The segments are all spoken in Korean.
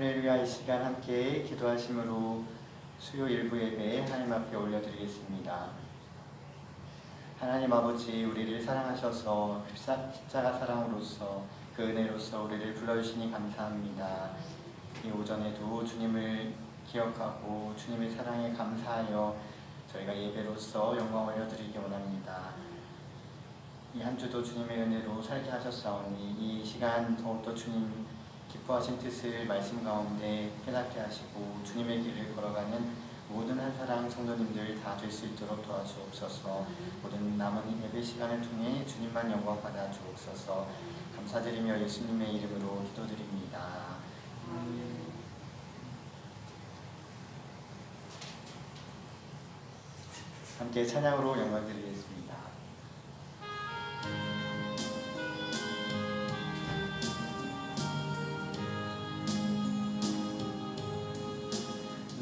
할렐루야. 이 시간 함께 기도하심으로 수요 일부 예배 하나님 앞에 올려드리겠습니다. 하나님 아버지, 우리를 사랑하셔서 십자가 사랑으로서 그 은혜로서 우리를 불러주시니 감사합니다. 이 오전에도 주님을 기억하고 주님의 사랑에 감사하여 저희가 예배로서 영광 올려드리기 원합니다. 이 한 주도 주님의 은혜로 살게 하셨사오니 이 시간 더욱더 주님 기뻐하신 뜻을 말씀 가운데 깨닫게 하시고 주님의 길을 걸어가는 모든 한사랑 성도님들 다 될 수 있도록 도와주옵소서. 모든 남은 예배 시간을 통해 주님만 영광 받아 주옵소서. 감사드리며 예수님의 이름으로 기도드립니다. 함께 찬양으로 영광 드리겠습니다.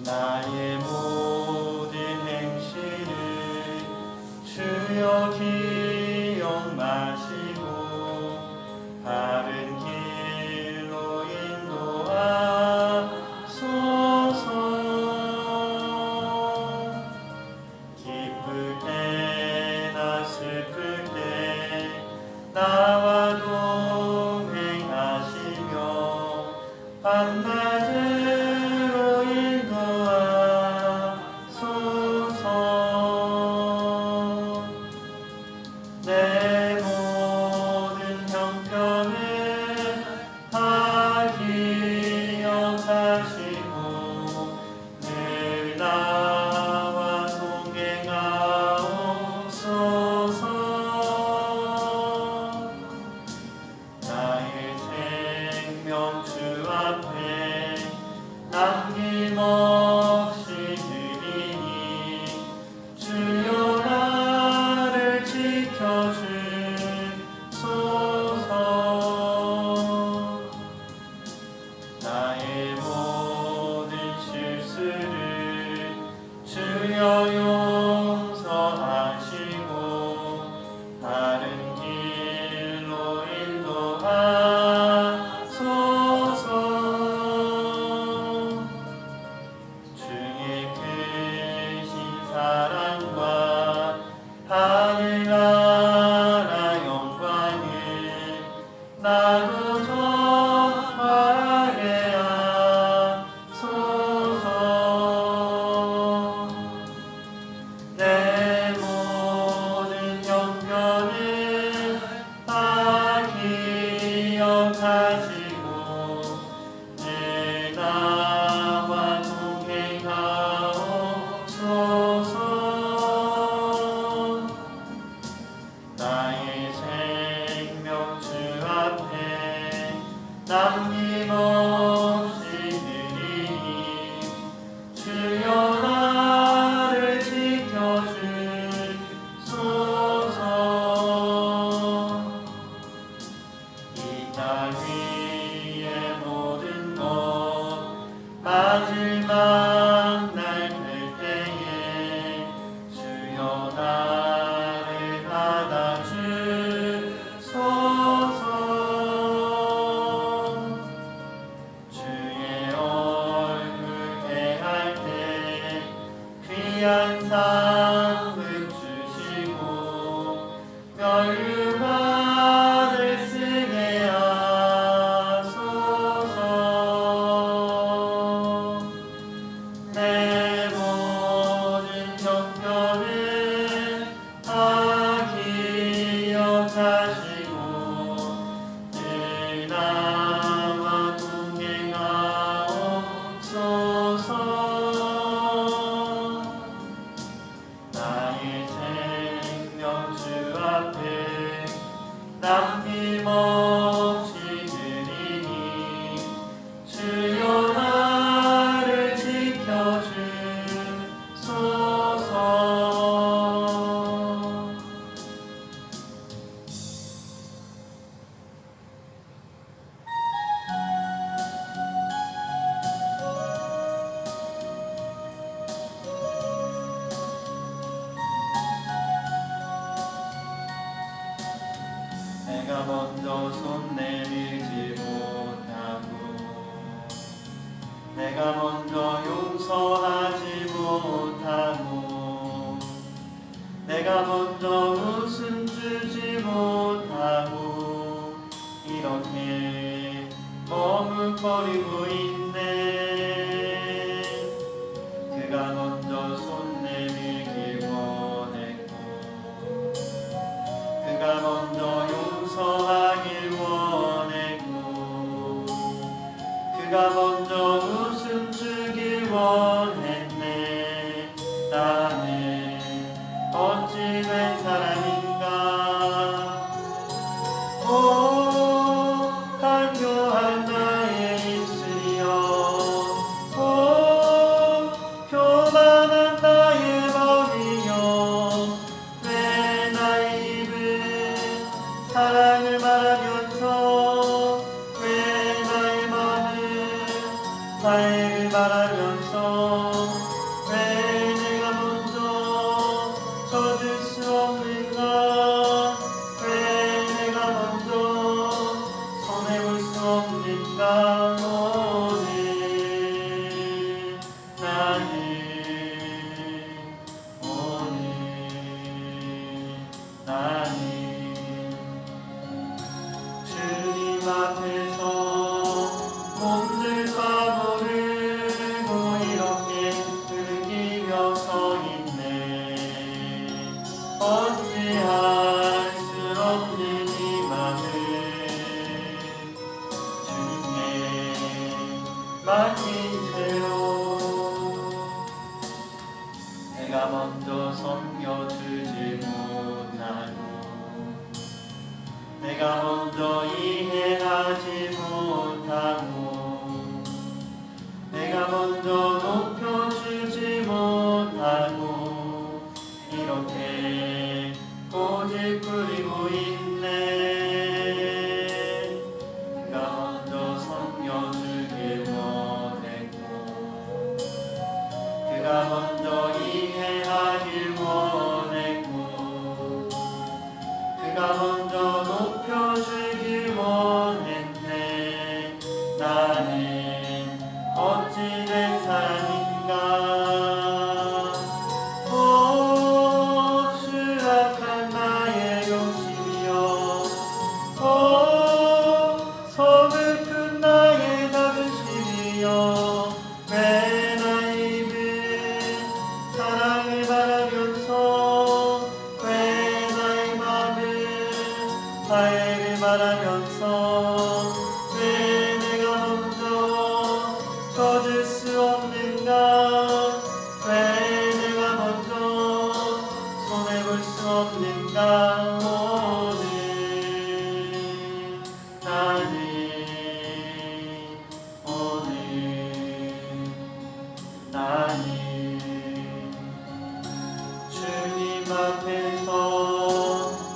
나의 모든 행실을 주여 기억 마시고 바른 길로 인도하소서. 기쁠 때나 슬플 때 나와 동행하시며 밤낮으로 인도하소서. 내 모든 형편을 다 기억하시고 늘 나와 동행하옵소서. 나의 생명 주 앞에 남김없이 드리니 주여 나를 지켜주소서. 나의 모든 실수를 주여 용서하시고 바른 길로 인도하소서. 주의 크신 사랑과 하늘나라 영광을 나로 전하게 하소서. 내 모든 형편을 다 기억하시고 늘 나와 동행하옵소서. 나의 생명 주 앞에 남김없이 드리니 주여 나를 지켜주소서. 이 땅 위의 모든 것 마지막 날 될 때에 주여 나를 받아주소서. 주의 얼굴 대할 때 귀한 상을 주시고 멸류관을 쓰게 하소서. 내 모든 형편을 다 기억하시고 늘 나와 동행하옵소서. 나의 생명 주 앞에 남김없이 드리니 주여 나를 지켜주소서. 내가 먼저 손 내밀지 못하고 내가 먼저 용서하지 못하고 내가 먼저 웃음 주지 못하고 이렇게 머뭇거리고 있네. 그가 먼저 손 내밀길 원했고 그가 먼저 용서하길 원했고 그가 먼저 웃음 주길 원했네. 나는 어찌된 사람인가. 오 간교한 나의 입술이여, 오 교만한 나의 머리여, 왜 나의 입은 사랑을 말하면서 왜 나의 마음은 화해를 말하면서 왜 내가 먼저 젖을 수 없는가. 왜 내가 먼저 손해볼 수 없는가. 나는 주님 앞에서 몸들 빠무르고 이렇게 느끼며 서 있네. 어찌할 수 없는 이 맘을 주님께 맡긴 채로 내가 먼저 섬겨주지 못하고 내가 먼저 이해하지 못하고 내가 먼저 높여주지 못하고 이렇게 고집부리고 있네. 그가 먼저 섬겨주길 원했고 그가 먼저 이해하길 원했고 그가 먼저 높여주길 원했네. 나는 어찌된 사람인가. 오 추락한 나의 욕심이여, 오 서글픈 나의 자긍심이여, 왜 나의 입은 사랑을 말하면서 왜 나의 맘은 화해를 말하면서 왜 내가 먼저 젖을 수 없는가. 왜 내가 먼저 손해볼 수 없는가. 나는 주님 앞에서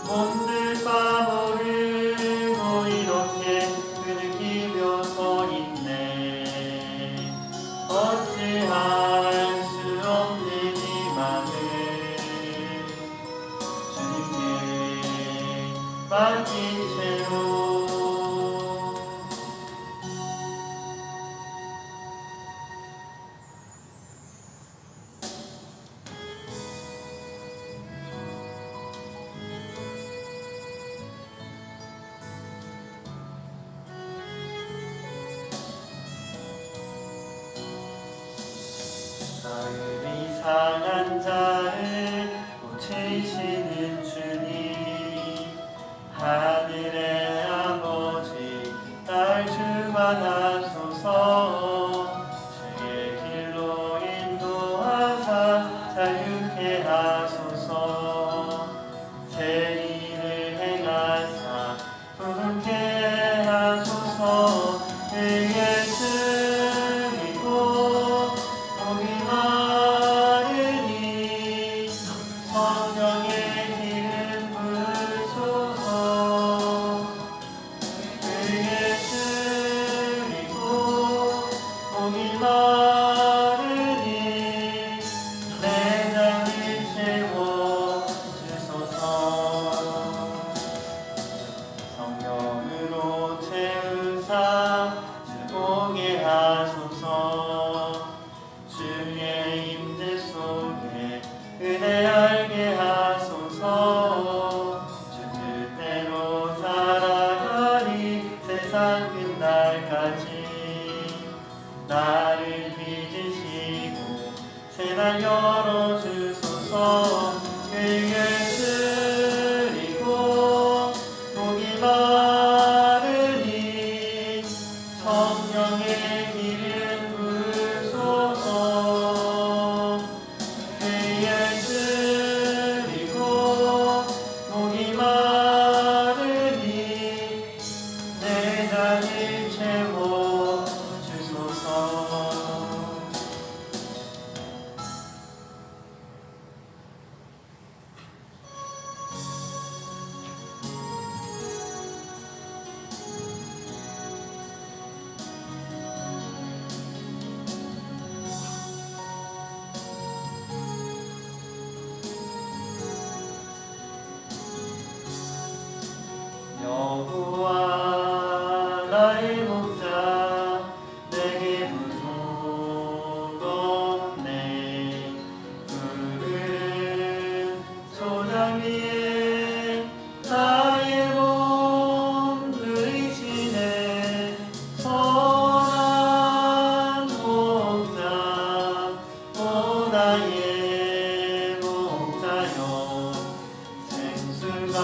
몸들 빠무르고 이렇게 느끼며 서 있네. 어찌할 수 없는 이 맘을 주님께 맡긴 채로 나의 이상한 자를 고치시는 주님, 하늘의 아버지 날 주관하소서. 주의 길로 인도하사 자유케 하소서. 제 일을 행하사 부르게 하소서. 그의 춤이고 복이 많으니 날 열어주소서. 그의 쓰리고 목이 마르니 성령의 길을 부으소서. 그의 쓰리고 목이 마르니 내 잔을 채워주소서. 여호와 나의 목자 내게 부족없네. 푸른 소장 위에 나의 몸 누이시네. 선한 목자 오 나의 목자여. 생수가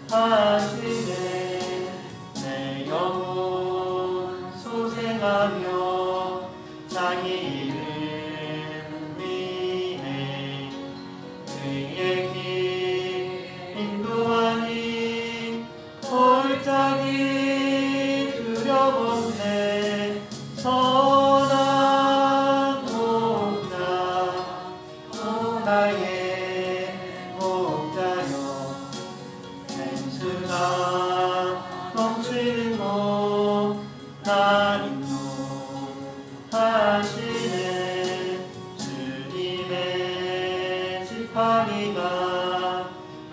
하시네. 내 영혼 소생하며 자기 이름 위해 그의 길 인도하니 골짜기 두려웠네. 선한 목자 오 나의 목자여. 생수가 넘치는 곳 날 인도하시네. 주님의 지팡이가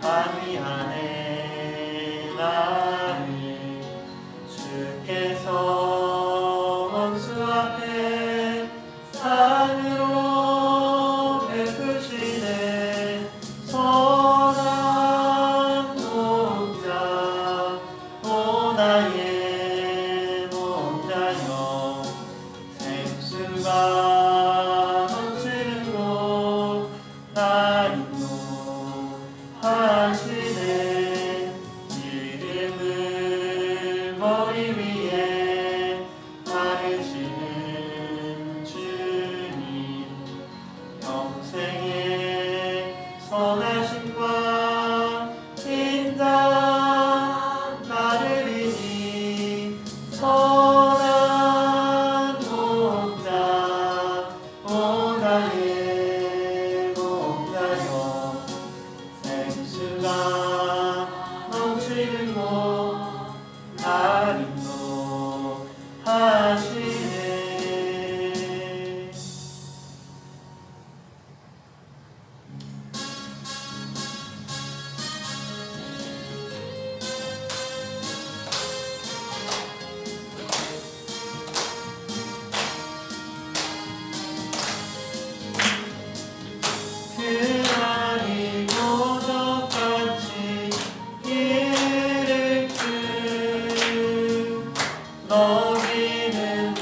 안위하네 나를. 주께서 원수 앞에 산으로 베푸시네. 선한 목자 오 나의 목자여. 생수가 넘치는 곳 날 인도하시네. 이름을 머리 위에 바르시는 주님. 평생의 선하심과 인자 나를 이니 선한 목자 오 나의 목자여. 생수가 넘치는 곳 날 인도하시네. 그날이 고적같이 이를 듯 너희는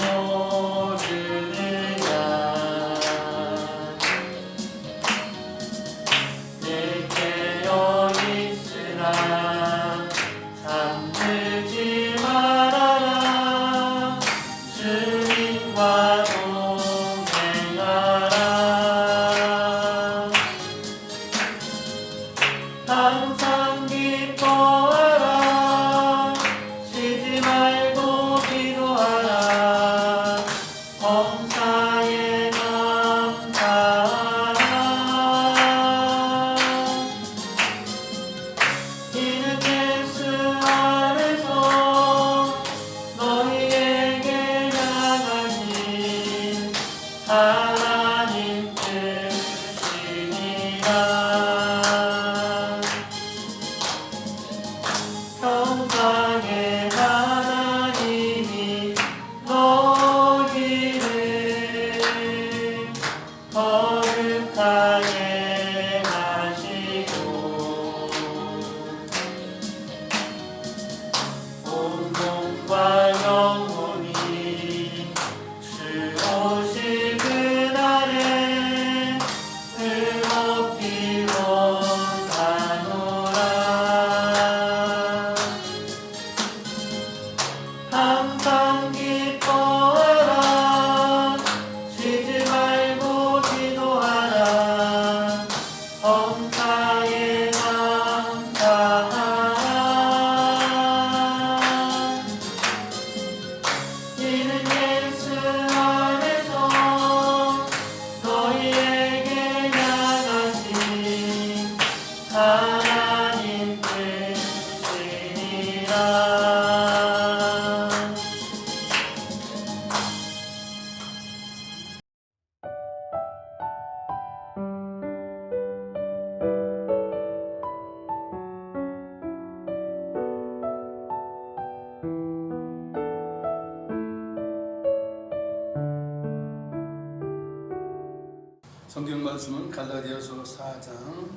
성경 말씀은 갈라디아서 4장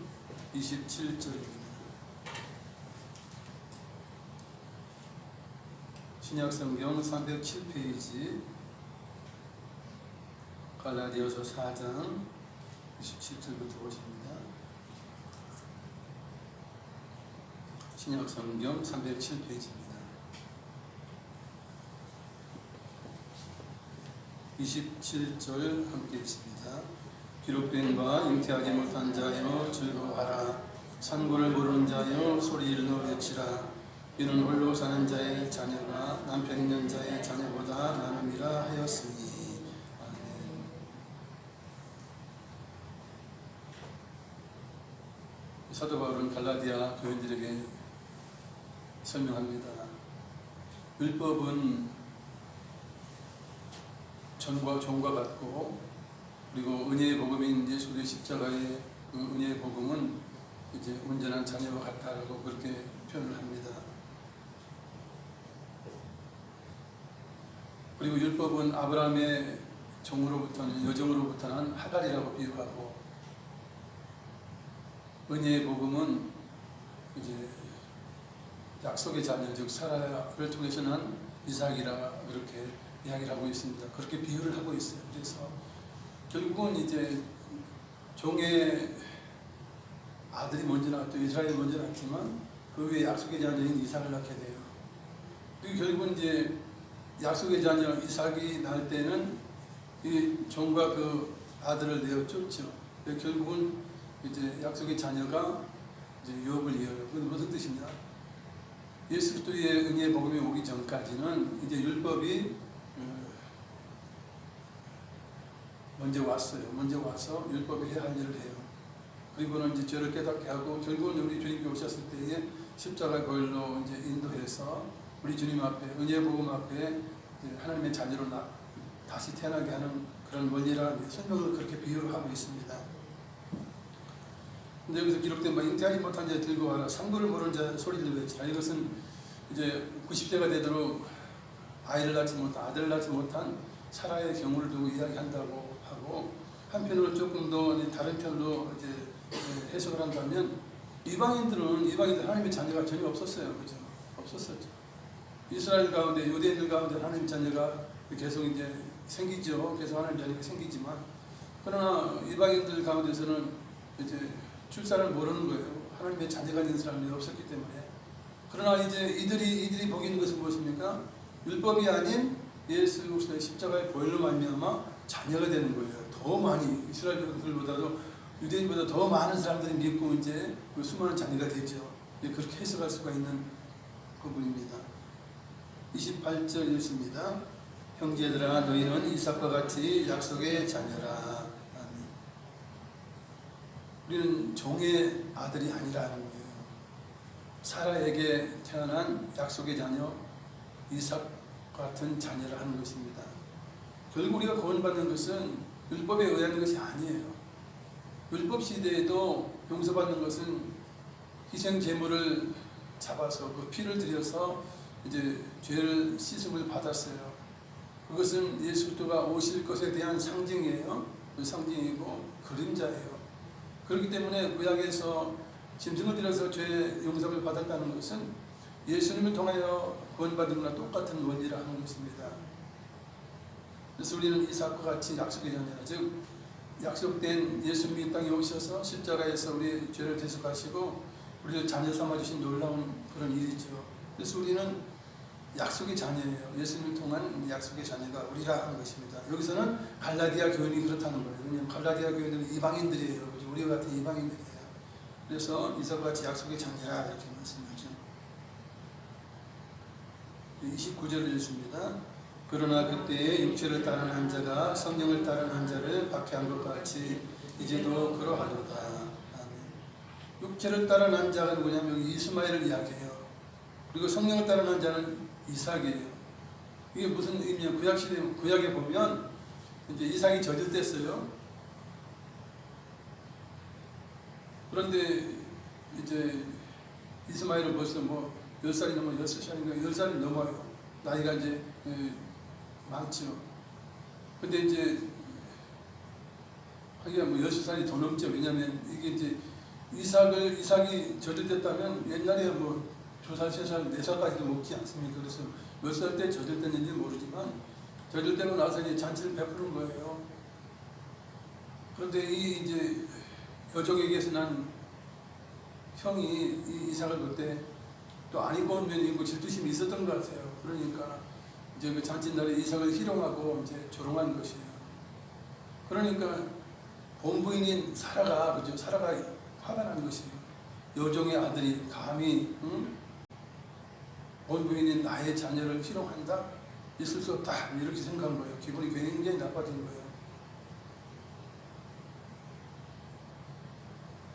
27절입니다. 신약성경 307페이지 갈라디아서 4장 27절부터 보십니다. 신약성경 307페이지입니다. 27절 함께 읽습니다. 기록된 바 잉태하지 못한 자여 즐거워하라. 산고를 모르는 자여 소리일러 외치라. 이는 홀로 사는 자의 자녀가 남편 있는 자의 자녀보다 나눔이라 하였으니. 아멘. 사도 바울은 갈라디아 교인들에게 설명합니다. 율법은 종과 같고, 그리고 은혜의 복음인 예수 그리스도의 십자가의 그 은혜의 복음은 이제 온전한 자녀와 같다라고 그렇게 표현을 합니다. 그리고 율법은 아브라함의 종으로부터는 여종으로부터 난 하갈이라고 비유하고, 은혜의 복음은 이제 약속의 자녀 즉 사라를 통해서 난 이삭이라 그렇게 이야기를 하고 있습니다. 그렇게 비유를 하고 있어요. 그래서 결국은 이제 종의 아들이 먼저 나왔죠. 이스라엘이 먼저 낳았지만 그 위에 약속의 자녀인 이삭을 낳게 돼요. 그리고 결국은 이제 약속의 자녀 이삭이 낳을 때는 이 종과 그 아들을 내어 쫓죠. 결국은 이제 약속의 자녀가 이제 유업을 이어요. 그건 무슨 뜻이냐? 예수 그리스도의 은혜의 복음이 오기 전까지는 이제 율법이 먼저 왔어요. 먼저 와서 율법이 해야 할 일을 해요. 그리고는 이제 죄를 깨닫게 하고, 결국은 우리 주님께 오셨을 때에 십자가의 보혈로 이제 인도해서 우리 주님 앞에, 은혜의 복음 앞에 하나님의 자녀로 다시 태어나게 하는 그런 원리라는 설명을 그렇게 비유를 하고 있습니다. 근데 여기서 기록된 바 잉태하지 못한 자 들고 와라. 상부를 모르는 자 소리를 외치라. 이것은 이제 90세가 되도록 아이를 낳지 못한, 아들을 낳지 못한 사라의 경우를 두고 이야기한다고 하고, 한편으로 조금 더 다른 편으로 이제 해석을 한다면, 이방인들 하나님의 자녀가 전혀 없었어요. 그죠? 없었었죠. 이스라엘 가운데, 유대인들 가운데 하나님의 자녀가 계속 이제 생기죠. 계속 하나님의 자녀가 생기지만, 그러나 이방인들 가운데서는 이제 출산을 모르는 거예요. 하나님의 자녀가 된 사람이 없었기 때문에. 그러나 이제 이들이 보기 있는 것은 무엇입니까? 율법이 아닌 예수 그리스도의 십자가의 보혈로 말미암아 자녀가 되는 거예요. 더 많이 이스라엘들보다도 유대인보다 더 많은 사람들이 믿고 이제 그 수많은 자녀가 되죠. 그렇게 해석할 수가 있는 부분입니다. 28절 읽습니다. 형제들아 너희는 이삭과 같이 약속의 자녀라. 아멘. 우리는 종의 아들이 아니라는 거예요. 사라에게 태어난 약속의 자녀 이삭 같은 자녀를 하는 것입니다. 결국 우리가 구원받는 것은 율법에 의한 것이 아니에요. 율법 시대에도 용서받는 것은 희생 제물을 잡아서 그 피를 들여서 이제 죄를 씻음을 받았어요. 그것은 예수 그리스도가 오실 것에 대한 상징이에요. 그 상징이고 그림자예요. 그렇기 때문에 구약에서 짐승을 들여서 죄 용서를 받았다는 것은 예수님을 통하여 구원받은 것과 똑같은 원리라 하는 것입니다. 그래서 우리는 이삭과 같이 약속의 자녀라. 즉 약속된 예수님이 이 땅에 오셔서 십자가에서 우리의 죄를 대속하시고 우리를 자녀 삼아주신 놀라운 그런 일이죠. 그래서 우리는 약속의 자녀예요. 예수님을 통한 약속의 자녀가 우리라 하는 것입니다. 여기서는 갈라디아 교인이 그렇다는 거예요. 왜냐하면 갈라디아 교인들은 이방인들이에요. 그죠? 우리와 같은 이방인들이에요. 그래서 이삭과 같이 약속의 자녀라 이렇게 말씀하죠. 29절을 읽습니다. 그러나 그때에 육체를 따르는 한 자가 성령을 따르는 한 자를 박해한 것 같이 이제도 그러하도다. 아멘. 육체를 따르는 한 자가 누구냐면 이스마엘을 이야기해요. 그리고 성령을 따르는 한 자는 이삭이에요. 이게 무슨 의미냐? 구약에 보면 이제 이삭이 젖을 뗐어요. 그런데 이제 이스마엘은 벌써 10살이 넘어 6살인가 10살이 넘어요. 나이가 이제 많죠. 근데 이제 하기야 뭐 6살이 더 넘죠. 왜냐면 이게 이제 이삭이 저질됐다면 옛날에 뭐 2살, 3살, 4살까지도 먹지 않습니까? 그래서 몇 살 때 저질됐는지 모르지만 저질되고 나서 이제 잔치를 베푸는 거예요. 그런데 이 이제 여종에게서 난 형이 이 이삭을 볼 때 또 안 입고 온 면이 있고 질투심이 있었던 것 같아요. 그러니까 이제 그 잔칫날에 이삭을 희롱하고 이제 조롱한 것이에요. 그러니까 본부인인 사라가 그죠? 사라가 화가 난 것이에요. 여종의 아들이 감히 본부인인 나의 자녀를 희롱한다? 있을 수 없다. 이렇게 생각한 거예요. 기분이 굉장히 나빠진 거예요.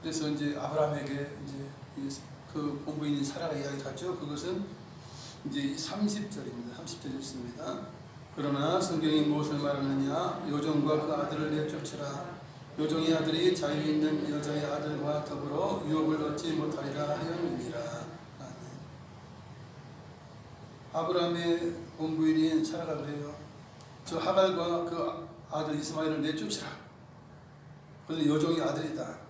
그래서 이제 아브라함에게 이제 그 본부인인 사라가 이야기하죠. 그것은 이제 30절입니다. 30절 읽습니다. 그러나 성경이 무엇을 말하느냐? 요종과 그 아들을 내쫓으라. 요종의 아들이 자유 있는 여자의 아들과 더불어 유업을 얻지 못하리라 하였느니라. 아브라함의 본부인인 사라가 그래요. 저 하갈과 그 아들 이스마엘을 내쫓으라. 그런데 요종의 아들이다.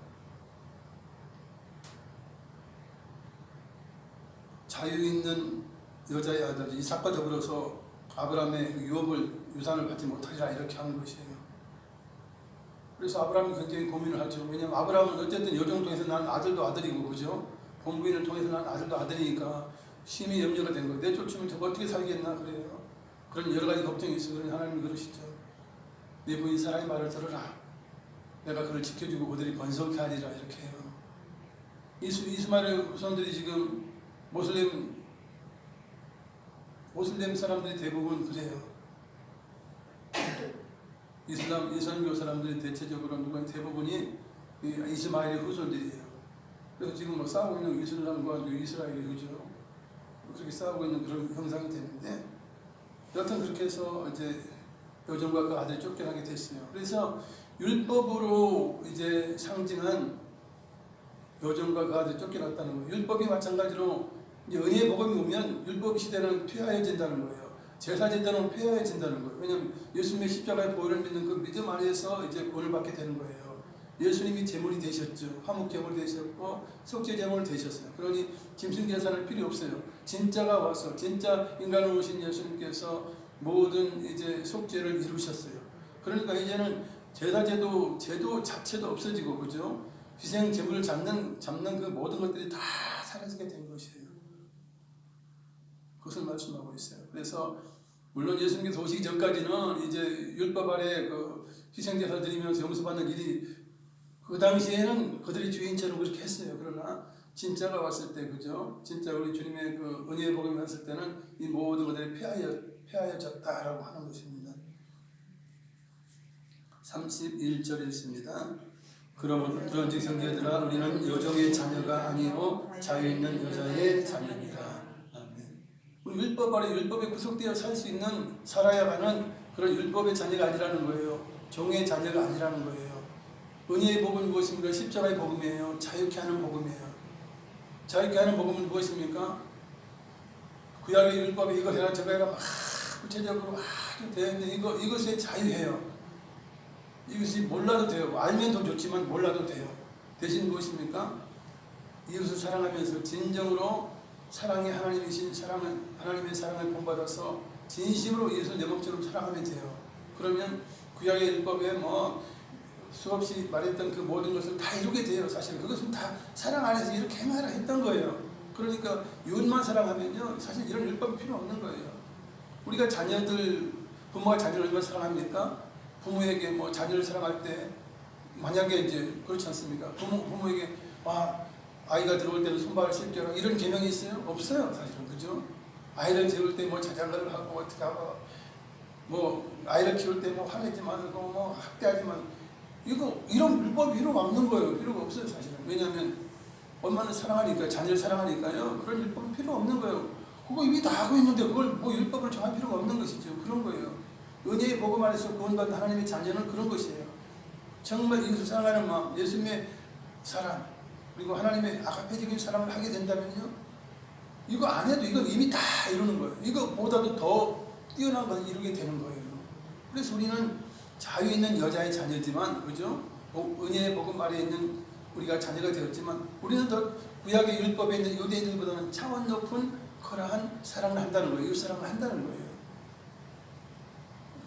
자유 있는 여자의 아들 이삭과 더불어서 아브라함의 유산을 받지 못하리라 이렇게 한 것이에요. 그래서 아브라함이 굉장히 고민을 하죠. 왜냐하면 아브라함은 어쨌든 여종을 통해서 난 아들도 아들이고 그죠? 본부인을 통해서 난 아들도 아들이니까 심히 염려가 된 거예요. 내쫓으면 저거 어떻게 살겠나 그래요. 그런 여러 가지 걱정이 있어요. 그러니 하나님이 그러시죠. 네 부인 사라의 말을 들어라. 내가 그를 지켜주고 그들이 번성케 하리라 이렇게 해요. 이스마엘의 후손들이 지금 모슬렘 사람들이 대부분 그래요. 이슬람교 사람들이 대체적으로 대부분이 이스마엘의 후손들이에요. 그래서 지금 뭐 싸우고 있는 이슬람과 이스라엘이 그죠? 그렇게 싸우고 있는 그런 형상이 되는데 여튼 그렇게 해서 이제 여종과 그 아들이 쫓겨나게 됐어요. 그래서 율법으로 이제 상징한 여종과 그 아들이 쫓겨났다는 거예요. 율법이 마찬가지로 이제 은혜의 복음이 오면 율법 시대는 폐하해진다는 거예요. 제사 제도는 폐하해진다는 거예요. 왜냐하면 예수님의 십자가의 보혈을 믿는 그 믿음 안에서 이제 구원을 받게 되는 거예요. 예수님이 제물이 되셨죠. 화목 제물이 되셨고 속죄 제물이 되셨어요. 그러니 짐승 제사는 필요 없어요. 진짜가 와서 진짜 인간으로 오신 예수님께서 모든 이제 속죄를 이루셨어요. 그러니까 이제는 제사 제도 자체도 없어지고 그죠? 희생 제물을 잡는 그 모든 것들이 다 사라지게 된 것이에요. 그것을 말씀하고 있어요. 그래서 물론 예수님께서 오시기 전까지는 이제 율법 아래 그 희생 제사 드리면서 용서받는 일이 그 당시에는 그들이 주인처럼 그렇게 했어요. 그러나 진짜가 왔을 때 그죠? 진짜 우리 주님의 그 은혜의 복음이 왔을 때는 이 모든 것들이 폐하여졌다라고 하는 것입니다. 31절 읽습니다. 그런즉 형제들아 우리는 여종의 자녀가 아니요 자유 있는 여자의 자녀니라. 아멘. 우리 율법 아래 율법에 구속되어 살 수 있는 살아야만은 그런 율법의 자녀가 아니라는 거예요. 종의 자녀가 아니라는 거예요. 은혜의 복음은 무엇입니까? 십자가의 복음이에요. 자유케 하는 복음이에요. 자유케 하는 복음은 무엇입니까? 구약의 율법에 이거 해라 저거 해라 막 구체적으로 아주 되는데 이것에 자유해요. 이것이 몰라도 돼요. 알면 더 좋지만 몰라도 돼요. 대신 무엇입니까? 이웃을 사랑하면서 진정으로 사랑의 하나님이신 하나님의 사랑을 본받아서 진심으로 이웃을 내 몸처럼 사랑하면 돼요. 그러면 구약의 율법에 뭐 수없이 말했던 그 모든 것을 다 이루게 돼요. 사실 그것은 다 사랑 안에서 이렇게 행하라 했던 거예요. 그러니까 이웃만 사랑하면요 사실 이런 율법이 필요 없는 거예요. 우리가 부모가 자녀를 얼마나 사랑합니까? 부모에게 뭐 자녀를 사랑할 때 만약에 이제 그렇지 않습니까? 부모에게 아이가 들어올 때는 손발을 씻겨라 이런 계명이 있어요? 없어요 사실은 그죠? 아이를 재울 때 뭐 자장가를 하고 어떻게 하고 뭐 아이를 키울 때 뭐 화내지 말고 뭐 학대하지 말고 이런 율법이 필요가 없는 거예요. 필요가 없어요 사실은. 왜냐하면 엄마는 사랑하니까 자녀를 사랑하니까요. 그런 율법은 필요 없는 거예요. 그거 이미 다 하고 있는데 그걸 뭐 율법을 정할 필요가 없는 것이죠. 그런 거예요. 은혜의 복음 안에서 구원받은 하나님의 자녀는 그런 것이에요. 정말 이웃을 사랑하는 마음, 예수님의 사랑, 그리고 하나님의 아가페적인 사랑을 하게 된다면요. 이거 안 해도 이건 이미 다 이루는 거예요. 이거보다도 더 뛰어난 걸 이루게 되는 거예요. 그래서 우리는 자유 있는 여자의 자녀지만, 그죠? 은혜의 복음 아래에 있는 우리가 자녀가 되었지만 우리는 더 구약의 율법에 있는 유대인들보다는 차원 높은 그러한 사랑을 한다는 거예요. 이웃사랑을 한다는 거예요.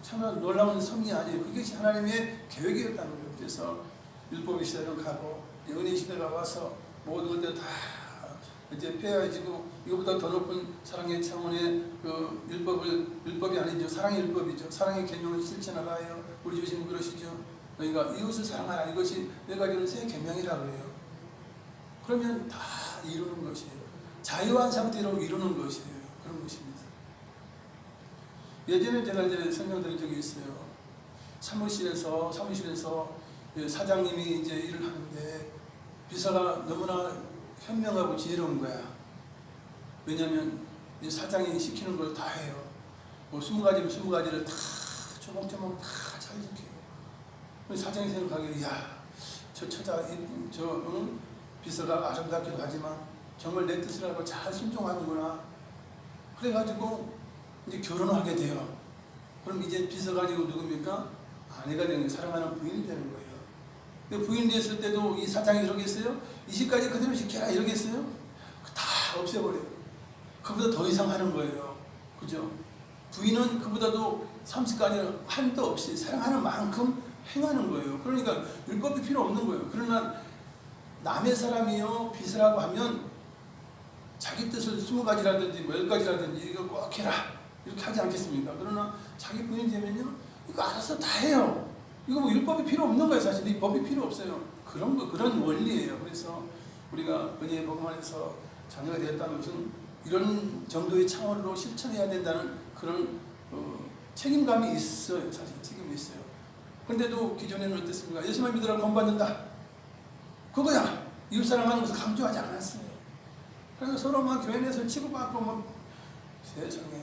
참 놀라운 섭리 아니에요. 그것이 하나님의 계획이었다는 거예요. 그래서 율법의 시대로 가고 은혜 시대가 와서 모든 것들 다 이제 폐하해지고 이거보다 더 높은 사랑의 차원의 그 율법이 아니죠. 사랑의 율법이죠. 사랑의 계명을 실천하라요. 우리 주신 그러시죠. 그러니까 이웃을 사랑하라. 이것이 내가 주는 새 계명이라 그래요. 그러면 다 이루는 것이에요. 자유한 상태로 이루는 것이에요. 그런 것입니다. 예전에 제가 이제 설명드린 적이 있어요. 사무실에서 사장님이 이제 일을 하는데 비서가 너무나 현명하고 지혜로운 거야. 왜냐하면 사장이 시키는 걸 다 해요. 뭐 20가지면 20가지를 다 조목조목 다 잘 지켜요. 사장이 생각하기에 비서가 아름답기도 하지만 정말 내 뜻을 알고 잘 순종하는구나. 그래가지고 이제 결혼을 하게 돼요. 그럼 이제 비서가 아니고 누굽니까? 아내가 되는 거예요. 사랑하는 부인이 되는 거예요. 근데 부인 됐을 때도 이 사장이 이러겠어요? 20가지 그대로 지켜라 이러겠어요? 다 없애버려요. 그보다 더 이상 하는 거예요. 그죠? 부인은 그보다도 30가지 한도 없이 사랑하는 만큼 행하는 거예요. 그러니까 율법이 필요 없는 거예요. 그러나 남의 사람이요 비서라고 하면 자기 뜻을 20가지라든지 뭐 10가지라든지 이거 꼭 해라 이렇게 하지 않겠습니까? 그러나 자기 부인 되면요 이거 알아서 다 해요. 이거 뭐 율법이 필요 없는 거예요. 사실 이 법이 필요 없어요. 그런 원리예요. 그래서 우리가 은혜의 복음 안에서 자녀가 되었다는 것은 이런 정도의 차원으로 실천해야 된다는 그런 책임감이 있어요. 사실 책임이 있어요. 그런데도 기존에는 어땠습니까? 예수만 믿으라 구원받는다. 그거야. 이웃사랑하는 것을 강조하지 않았어요. 그래서 서로 막 교회 내에서 치고받고 막 세상에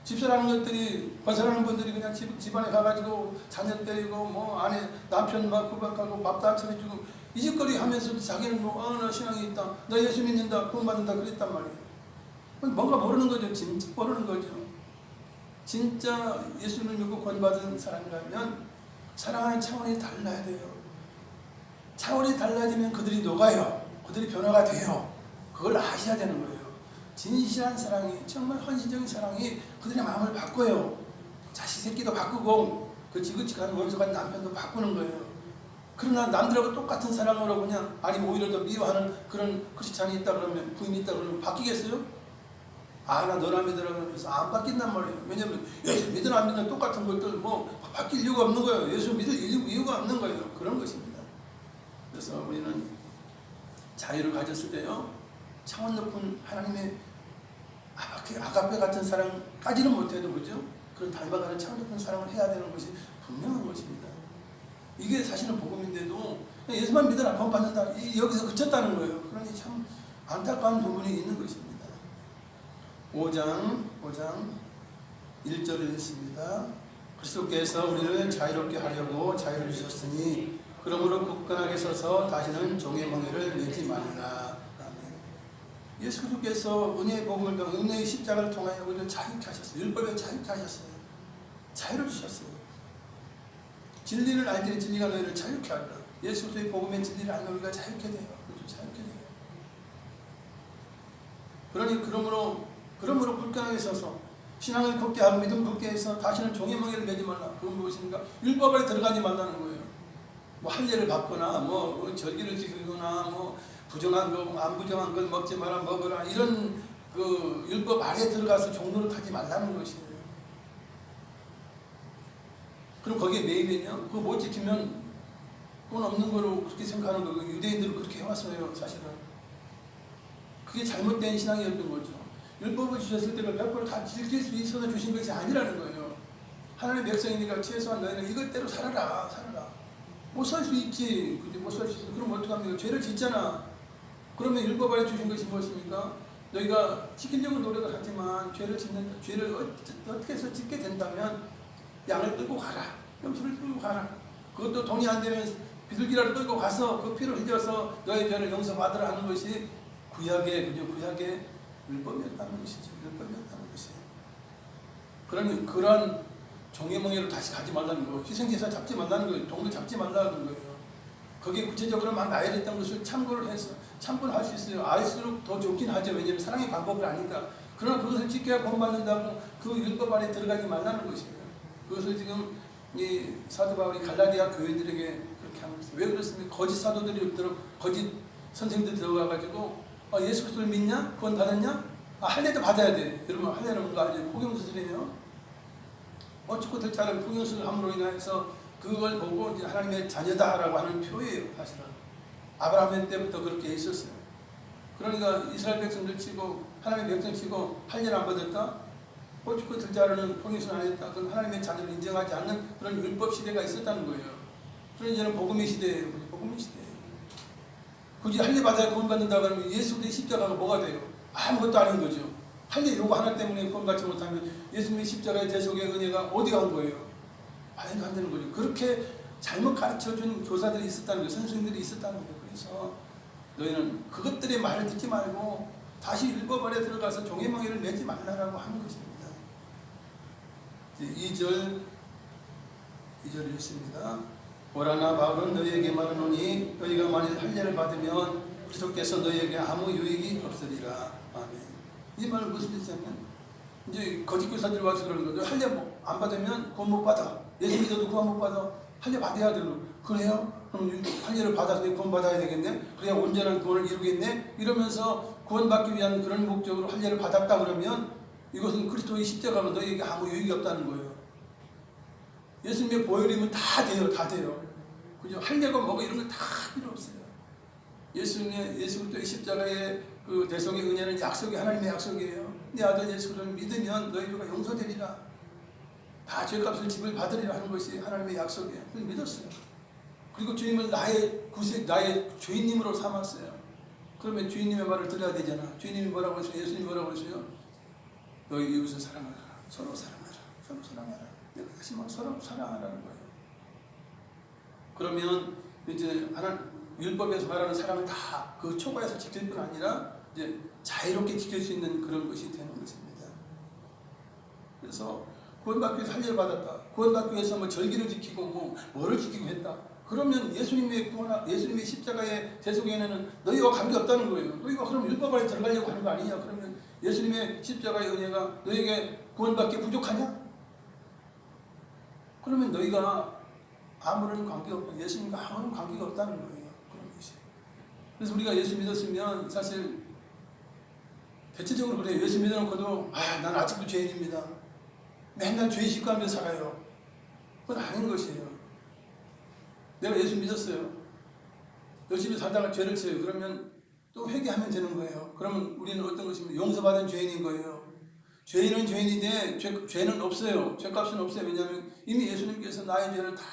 집사라는 것들이 건설하는 분들이 그냥 집안에 가가지고 자녀 때리고 뭐 아내 남편 막 구박하고 밥도 안 차려주고 이 짓거리 하면서도 자기는 나 신앙이 있다. 나 예수 믿는다. 구원받는다. 그랬단 말이에요. 뭔가 모르는 거죠. 진짜 모르는 거죠. 진짜 예수를 믿고 구원받은 사람이라면 사랑하는 차원이 달라야 돼요. 차원이 달라지면 그들이 녹아요. 그들이 변화가 돼요. 그걸 아셔야 되는 거예요. 진실한 사랑이 정말 헌신적인 사랑이 그들의 마음을 바꿔요. 자식 새끼도 바꾸고 그 지긋지긋한 원수같은 남편도 바꾸는 거예요. 그러나 남들하고 똑같은 사랑으로 그냥 아니면 오히려 더 미워하는 그런 크리스찬이 있다 그러면 부인이 있다 그러면 바뀌겠어요? 나 너나 믿으라 그러면서 안 바뀐단 말이에요. 왜냐면 예수 믿으나 안 믿으나 똑같은 것들 뭐 바뀔 이유가 없는 거예요. 예수 믿을 이유가 없는 거예요. 그런 것입니다. 그래서 우리는 자유를 가졌을 때요 차원 높은 하나님의 아가페 같은 사랑까지는 못해도 그죠? 그런 닮아가는 차원 높은 사랑을 해야 되는 것이 분명한 것입니다. 이게 사실은 복음인데도 예수만 믿으라 구원받는다 여기서 그쳤다는 거예요. 그러니 참 안타까운 부분이 있는 것입니다. 5장 1절을 읽습니다. 그리스도께서 우리를 자유롭게 하려고 자유를 주셨으니 그러므로 굳건하게 서서 다시는 종의 멍에를 매지 말라. 예수 그리스도께서 은혜의 복음을 은혜의 십자가를 통하여 우리를 자유케 하셨어요. 율법에 자유케 하셨어요. 자유를 주셨어요. 진리를 알지니 진리가 너희를 자유케 하리라. 예수 그리스도의 복음의 진리를 알면 우리가 자유케 돼요. 그렇죠? 자유케 돼요. 그러니 그러므로 굳건하게 서서 신앙을 굳게 하고 믿음 굳게 해서 다시는 종의 멍에를 매지 말라. 그건 무엇입니까? 율법 안에 들어가지 말라는 거예요. 뭐 할례를 받거나 뭐 절기를 지키거나 뭐 부정한 거, 안 부정한 걸 먹지 마라, 먹어라 이런 그 율법 아래에 들어가서 종노릇하지 말라는 것이에요. 그럼 거기에 매이면요, 그거 못 지키면 돈 없는 거로 그렇게 생각하는 거고 유대인들은 그렇게 해왔어요. 사실은 그게 잘못된 신앙이었던 거죠. 율법을 주셨을 때 100% 다 지킬 수 있어서 주신 것이 아니라는 거예요. 하나님의 백성이니까 최소한 너희는 이것대로 살아라. 못 살 수 있지. 못 살 수 있어. 그럼 어떡합니까? 죄를 짓잖아. 그러면 율법 안에 주신 것이 무엇입니까? 너희가 지키려고 노력을 하지만 죄를 어떻게 해서 짓게 된다면 양을 끌고 가라. 염소를 끌고 가라. 그것도 돈이 안 되면 비둘기라도 끌고 가서 그 피를 흘려서 너의 죄를 용서받으라 하는 것이 구약의 율법이었다는 것이죠. 율법이었다는 것이에요. 그러니 그런 종의 멍에로 다시 가지 말라는 거, 희생제사 잡지 말라는 거예요. 동물 잡지 말라는 거예요. 거기에 구체적으로 막 나열했던 것을 참고를 해서 참고를 할 수 있어요. 알수록 더 좋긴 하죠. 왜냐하면 사랑의 방법을 아니까. 그러나 그것을 지켜야 구원받는다고 그 율법 안에 들어가지 말라는 것이에요. 그것을 지금 이 사도 바울이 갈라디아 교회들에게 그렇게 하는 것이에요. 왜 그렇습니까? 거짓 사도들이 거짓 선생들이 들어가가지고 예수 그리스도를 믿냐? 구원 받았냐? 할례도 받아야 돼. 여러분 할례는 뭔가 알죠? 포경수술이에요. 어쩌고 될 자를 포경수술 함으로 인해서 그걸 보고 이제 하나님의 자녀다라고 하는 표예요. 사실은 아브라함 때부터 그렇게 있었어요. 그러니까 이스라엘 백성들 치고 하나님의 백성 치고 할례를 안 받았다. 어쩌고 될 자는 포경수술 안 했다. 그건 하나님의 자녀를 인정하지 않는 그런 율법 시대가 있었다는 거예요. 그런 이제는 복음의 시대예요. 복음의 시대예요. 굳이 할례 받아야 구원받는다고 하면 예수 그리스도의 십자가가 뭐가 돼요? 아무것도 아닌 거죠. 할례 요거 하나 때문에 구원받지 못하면 예수님의 십자가의 대속의 은혜가 어디 간 거예요? 말도 안 되는 거죠. 그렇게 잘못 가르쳐준 교사들이 있었다는 거예요. 선생님들이 있었다는 거예요. 그래서 너희는 그것들의 말을 듣지 말고 다시 율법 아래 들어가서 종의 멍에를 매지 말라라고 하는 것입니다. 2절 읽습니다. 오라나 바울은 너희에게 말하노니 너희가 만일 할례를 받으면 그리스도께서 너희에게 아무 유익이 없으리라. 아멘. 이 말은 무슨 뜻이냐면 이제 거짓 교사들이 와서 그러는 거죠. 할례 안 받으면 구원 못 받아. 예수 믿어도 구원 못 받아. 할례 받아야 되는. 그래요? 그럼 할례를 받아서 구원 받아야 되겠네. 그래야 온전한 구원을 이루겠네. 이러면서 구원받기 위한 그런 목적으로 할례를 받았다 그러면 이것은 그리스도의 십자가가 너희에게 아무 유익이 없다는 거예요. 예수님의 보혈이면 다 돼요. 다 돼요. 그죠? 할례가 뭐고 이런 거 다 필요 없어요. 예수 그리스도의 십자가의 그 대속의 은혜는 약속이 하나님의 약속이에요. 네 아들 예수 그리스도를 믿으면 너희 죄가 용서되리라. 다 죄값을 지불 받으리라 하는 것이 하나님의 약속이에요. 그걸 믿었어요. 그리고 주님은 나의 구세, 나의 주인님으로 삼았어요. 그러면 주인님의 말을 들어야 되잖아. 주인님이 뭐라고 하세요? 예수님이 뭐라고 하세요? 너희 이웃을 사랑하라. 서로 사랑하라. 서로 사랑하라. 내가 다시 막 서로 사랑하라는 거예요. 그러면 이제 율법에서 말하는 사랑은 다 그 초과해서 지킬 뿐 아니라 이제 자유롭게 지킬 수 있는 그런 것이 되는 것입니다. 그래서 구원받기 위해서 할례를 받았다. 구원받기 위해서 뭐 절기를 지키고 뭐를 지키고 했다. 그러면 예수님의 십자가의 대속에는 너희와 관계 없다는 거예요. 너희가 그럼 율법 안에 들어가려고 하는 거 아니냐? 그러면 예수님의 십자가의 은혜가 너희에게 구원받기 부족하냐? 그러면 너희가 아무런 관계가 없고 예수님과 아무런 관계가 없다는 거예요. 그런 것이. 그래서 우리가 예수 믿었으면 사실 대체적으로 그래요. 예수 믿어놓고도 난 아직도 죄인입니다. 맨날 죄 짓고 하면서 살아요. 그건 아닌 것이에요. 내가 예수 믿었어요. 열심히 살다가 죄를 지어요. 그러면 또 회개하면 되는 거예요. 그러면 우리는 어떤 것입니까? 용서받은 죄인인 거예요. 죄인은 죄인인데 죄는 없어요. 죄값은 없어요. 왜냐하면 이미 예수님께서 나의 죄를 다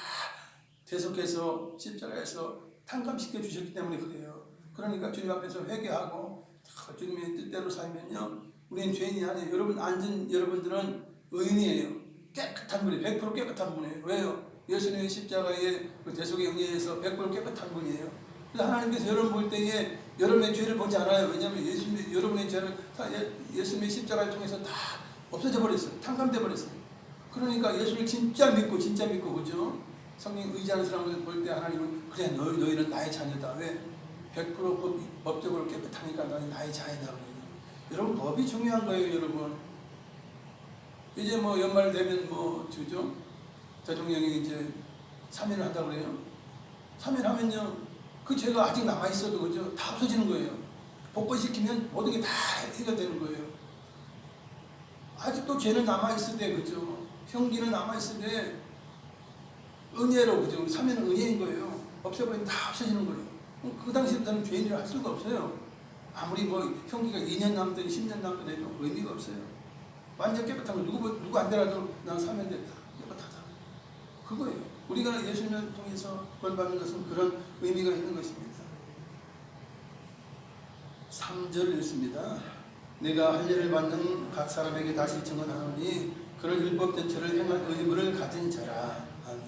대속해서 십자가에서 탕감시켜 주셨기 때문에 그래요. 그러니까 주님 앞에서 회개하고 주님의 뜻대로 살면요. 우리는 죄인이 아니에요. 여러분 앉은 여러분들은 의인이에요. 깨끗한 분이에요. 100% 깨끗한 분이에요. 왜요? 예수님의 십자가의 그 대속의 은혜에서 100% 깨끗한 분이에요. 그래서 하나님께서 여러분 볼 때에 여러분의 죄를 보지 않아요. 왜냐하면 여러분의 죄를 다 예수님의 십자가를 통해서 다 없어져 버렸어요. 탕감돼 버렸어요. 그러니까 예수를 진짜 믿고 그죠? 성령 의지하는 사람을 볼 때 하나님은 그래 너희는 나의 자녀다. 왜? 100% 법적으로 깨끗하니까 너희 나의 자녀다. 그래요. 여러분 법이 중요한 거예요. 여러분 이제 뭐 연말 되면 주죠? 대통령이 이제 3일을 한다고 그래요. 3일 하면요 그 죄가 아직 남아있어도 그죠? 다 없어지는 거예요. 복권시키면 모든 게 다 해결되는 거예요. 아직도 죄는 남아있을 때 그죠? 형기는 남아있을 때 은혜로 그죠? 3일은 은혜인 거예요. 없애버리면 다 없어지는 거예요. 그 당시부터는 죄인이라 할 수가 없어요. 아무리 형기가 2년 남든 10년 남든 해도 의미가 없어요. 완전 깨끗한 거 누구 안 되라도 난 3년 됐다. 깨끗하다. 그거예요. 우리가 예수님을 통해서 구원받는 것은 그런 의미가 있는 것입니다. 3절 읽습니다. 내가 할례를 받는 각 사람에게 다시 증언하노니 그런 율법 전체를 행할 의무를 가진 자라. 아멘.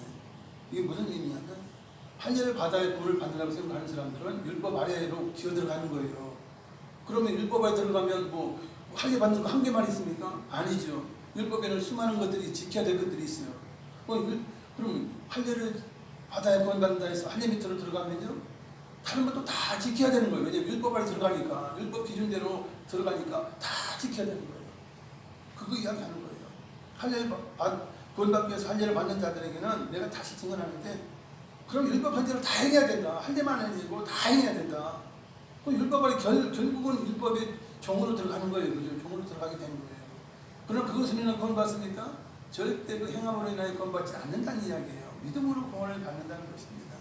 이게 무슨 의미냐면 할례를 받아야 구원을 받는다고 생각하는 사람들은 율법 아래로 기어들어가는 거예요. 그러면 율법 아래 들어가면 할례 받는 거 한 개만 있습니까? 아니죠. 율법에는 수많은 것들이 지켜야 될 것들이 있어요. 그럼 할례를 바다에 구원받는다 해서 할례 밑으로 들어가면요, 다른 것도 다 지켜야 되는 거예요. 왜냐면 율법 안에 들어가니까, 율법 기준대로 들어가니까 다 지켜야 되는 거예요. 그거 이야기하는 거예요. 할례를 구원받기 위해서 할례를 받는 자들에게는 내가 다시 증언하는데, 그럼 율법 전제로 다 행해야 된다. 할례만 아니고 다 행해야 된다. 그 율법 안에 결국은 율법의 종으로 들어가는 거예요. 그죠? 종으로 들어가게 되는 거예요. 그럼 그것을 인해 구원받습니까? 절대 그 행함으로 인하여 구원받지 않는다는 이야기예요. 믿음으로 구원을 받는다는 것입니다.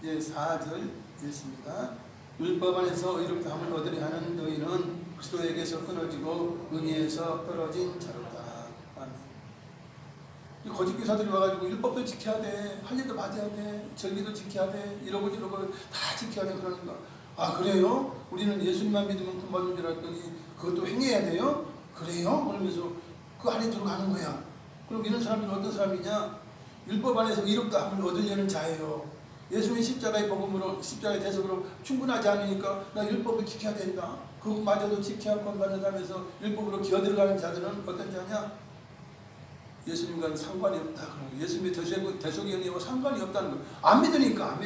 예, 4절 읽습니다. 율법 안에서 의롭다함을 얻으려 하는 너희는 그리스도에게서 끊어지고 은혜에서 떨어진 자로다. 아멘. 거짓 교사들이 와가지고 율법도 지켜야 돼, 할례도 받아야 돼, 절기도 지켜야 돼, 이러고 저러고 다 지켜야 돼. 그러니까 아 그래요? 우리는 예수님만 믿으면 구원받는 줄 알았더니 그것도 행해야 돼요? 그래요? 그러면서 그 안에 들어가는 거야. 그럼 이런 사람들은 어떤 사람이냐? 율법 안에서 의롭다함을 얻으려는 자예요. 예수님의 십자가의 복음으로, 십자가의 대속으로 충분하지 않으니까 나 율법을 지켜야 된다. 그것마저도 지켜야 구원받는다면서 율법으로 기어들어가는 자들은 어떤 자냐? 예수님과는 상관이 없다. 예수님의 대속의 은혜와 상관이 없다는 거예요. 안 믿으니까.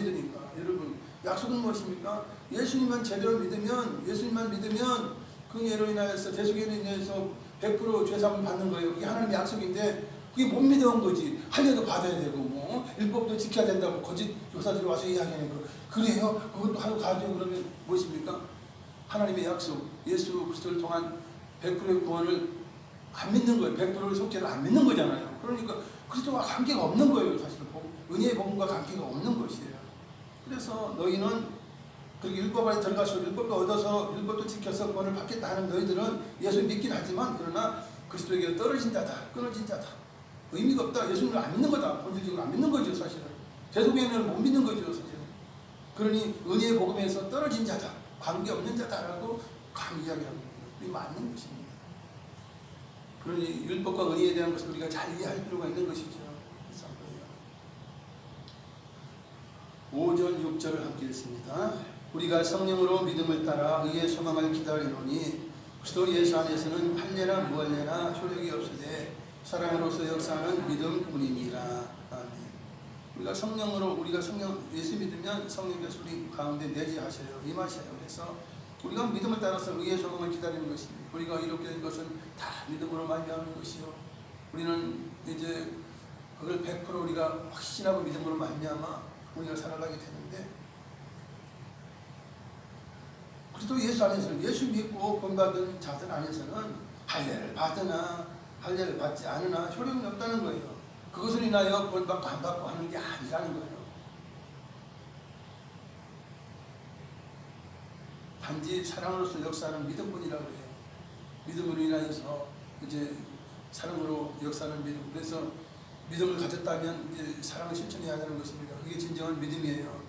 여러분, 약속은 무엇입니까? 예수님만 제대로 믿으면, 예수님만 믿으면 그 은혜로 인하여서, 대속의 은혜로 인해서 100% 죄사함을 받는 거예요. 그게 하나님의 약속인데 그게 못 믿어온 거지. 할례도 받아야 되고 뭐 율법도 지켜야 된다고 거짓 교사들이 와서 이야기하는 거. 그래요? 그것도 하고 가죠. 그러면 무엇입니까? 하나님의 약속, 예수 그리스도를 통한 100%의 구원을 안 믿는 거예요. 100%의 속죄를 안 믿는 거잖아요. 그러니까 그리스도와 관계가 없는 거예요. 사실 은혜의 복음과 관계가 없는 것이에요. 그래서 너희는 그렇게 율법 안에 들어가서 율법도 얻어서 율법도 지켜서 구원을 받겠다 하는 너희들은 예수 믿긴 하지만 그러나 그리스도에게 떨어진 자다, 끊어진 자다. 의미가 없다. 예수님을 안 믿는 거다. 본질적으로 안 믿는 거죠. 사실은 대속의 은혜를 못 믿는 거죠. 사실은. 그러니 은혜의 복음에서 떨어진 자다, 관계없는 자다라고 감 이야기하는 거예요. 이게 맞는 것입니다. 그러니 율법과 은혜에 대한 것을 우리가 잘 이해할 필요가 있는 것이죠. 5절 6절을 함께 읽습니다. 우리가 성령으로 믿음을 따라 의의 소망을 기다리노니 그리스도 예수 안에서는 할례나 무할례나 효력이 없으되 사랑으로서 역사하는 믿음뿐이니라. 아멘. 우리가 예수 믿으면 성령께서 우리 가운데 내재하셔요. 임하셔요. 그래서 우리가 믿음을 따라서 의의 소망을 기다리는 것입니다. 우리가 이렇게 된 것은 다 믿음으로 말미암은 것이요. 우리는 이제 그걸 100% 우리가 확신하고 믿음으로 말미암아 우리가 살아가게 되는데, 그래도 예수 안에서는, 예수 믿고 구원받은 자들 안에서는 할례를 받으나 할례를 받지 않으나 효력이 없다는 거예요. 그것을 인하여 구원받고 안 받고 하는 게 아니라는 거예요. 단지 사랑으로서 역사하는 믿음뿐이라고 해요. 믿음으로 인하여서 이제 사랑으로 역사하는 믿음. 그래서 믿음을 가졌다면 이제 사랑을 실천해야 하는 것입니다. 그게 진정한 믿음이에요.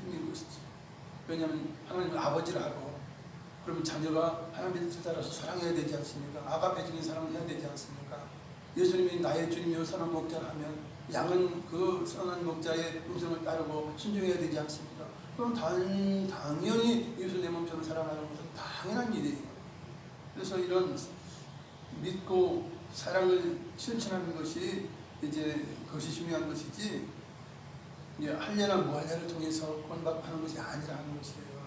믿음인 것이지. 왜냐하면 하나님을 아버지라 하고, 그러면 자녀가 하나님의 뜻을 따라서 사랑해야 되지 않습니까? 아가페적인 사랑을 해야 되지 않습니까? 예수님이 나의 주님이요 선한 목자라 하면 양은 그 선한 목자의 음성을 따르고 순종해야 되지 않습니까? 그럼 당연히 이웃을 내 몸처럼 사랑하는 것은 당연한 일이에요. 그래서 이런 믿고 사랑을 실천하는 것이 이제 그것이 중요한 것이지, 이제 할례나 무할례를 통해서 구원받는 것이 아니라는 것이에요.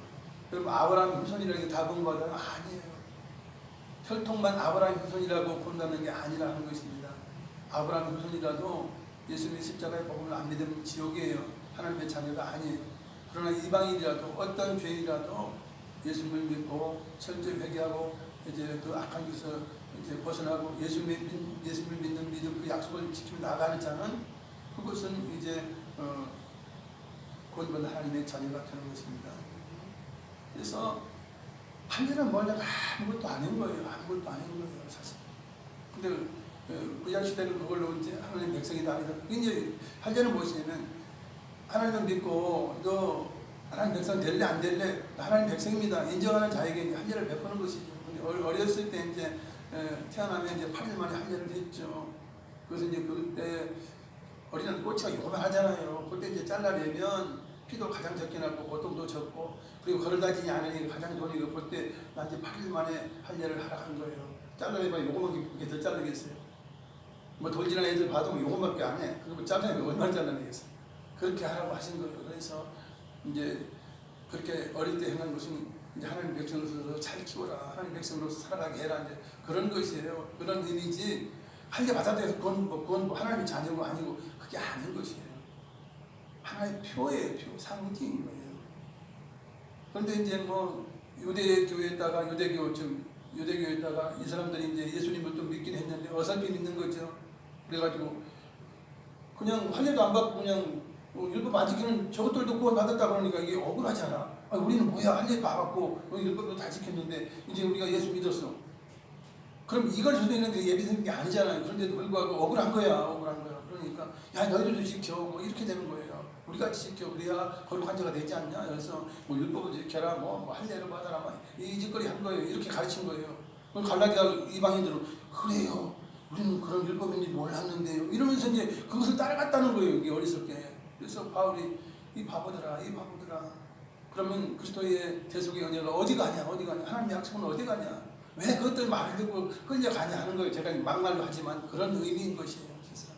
여러분, 아브라함 후손이라는 게 다 구원받아요? 아니에요. 혈통만 아브라함 후손이라고 구원받는 게 아니라는 것입니다. 아브라함 후손이라도 예수님의 십자가의 복음을 안 믿으면 지옥이에요. 하나님의 자녀가 아니에요. 그러나 이방인이라도 어떤 죄인이라도 예수님을 믿고 철저히 회개하고 이제 그 악한 것을 이제 벗어나고 예수님을 믿는 믿음, 그 약속을 지키며 나가는 자는 그것은 이제 구원받은 하나님의 자녀가 되는 것입니다. 그래서 할례는 뭐냐, 아무것도 아닌 거예요. 아무것도 아닌 거예요, 사실. 근데 구약 시대는 그걸로 이제 하나님 백성이다. 이제 할례는 무엇이냐면, 하나님을 믿고 너 하나님 백성 될래 안 될래, 하나님 백성입니다 인정하는 자에게 이제 할례를 베푸는 것이죠. 근데 어렸을 때 이제 태어나면 이제 8일 만에 할례를 했죠. 그래서 이제 그때 어린아이 꼬치가 요만하잖아요. 그때 이제 잘라내면 피도 가장 적게 나고 고통도 적고, 그리고 걸어다니지 않으니 가장 돈이 없을 때 나 이제 8일 만에 할례를 하라 한 거예요. 잘라내면 요거만 더 자르겠어요. 뭐 돌진한 애들 봐도 요것밖에 안 해. 그리고 잘라내면 얼마나 잘라내겠어. 그렇게 하라고 하신 거예요. 그래서 이제 그렇게 어릴 때 행한 것은 이제 하나님 백성으로서 잘 키워라. 하나님 백성으로서 살아가게 해라. 이제 그런 것이에요. 그런 의미지. 할례 받았다 해서 그건 뭐 하나님의 자녀가 아니고 그게 아닌 것이에요. 하나의 표예요. 표. 상징인 거예요. 그런데 이제 뭐 유대교에다가 이 사람들이 이제 예수님을 또 믿긴 했는데 어설피 믿는 거죠. 그래가지고 그냥 할례도 안 받고 그냥 율법 안 지키는 저것들도 구원 받았다 그러니까 이게 억울하잖아. 우리는 뭐야 할례 받았고 율법도 다 지켰는데 이제 우리가 예수 믿었어. 그럼 이걸 수도 있는데 예비 드리는 게 아니잖아요. 그런데도 불구하고 억울한 거야. 그러니까 야 너희들도 지켜 뭐 이렇게 되는 거예요. 우리 같이 지켜 그래야 거룩한 자가 되지 않냐. 그래서 뭐 율법을 지켜라 뭐 할례를 받아라 막 이 짓거리 한 거예요. 이렇게 가르친 거예요. 그럼 갈라디아 이방인들은 그래요. 우리는 그런 율법인지 몰랐는데요. 이러면서 이제 그것을 따라갔다는 거예요. 이게 어리석게. 그래서 바울이 이 바보들아. 그러면 그리스도의 대속의 은혜가 어디 가냐. 하나님의 약속은 어디 가냐. 왜 그것들 말을 듣고 끌려가냐 하는 거예요. 제가 막말로 하지만 그런 의미인 것이에요. 그래서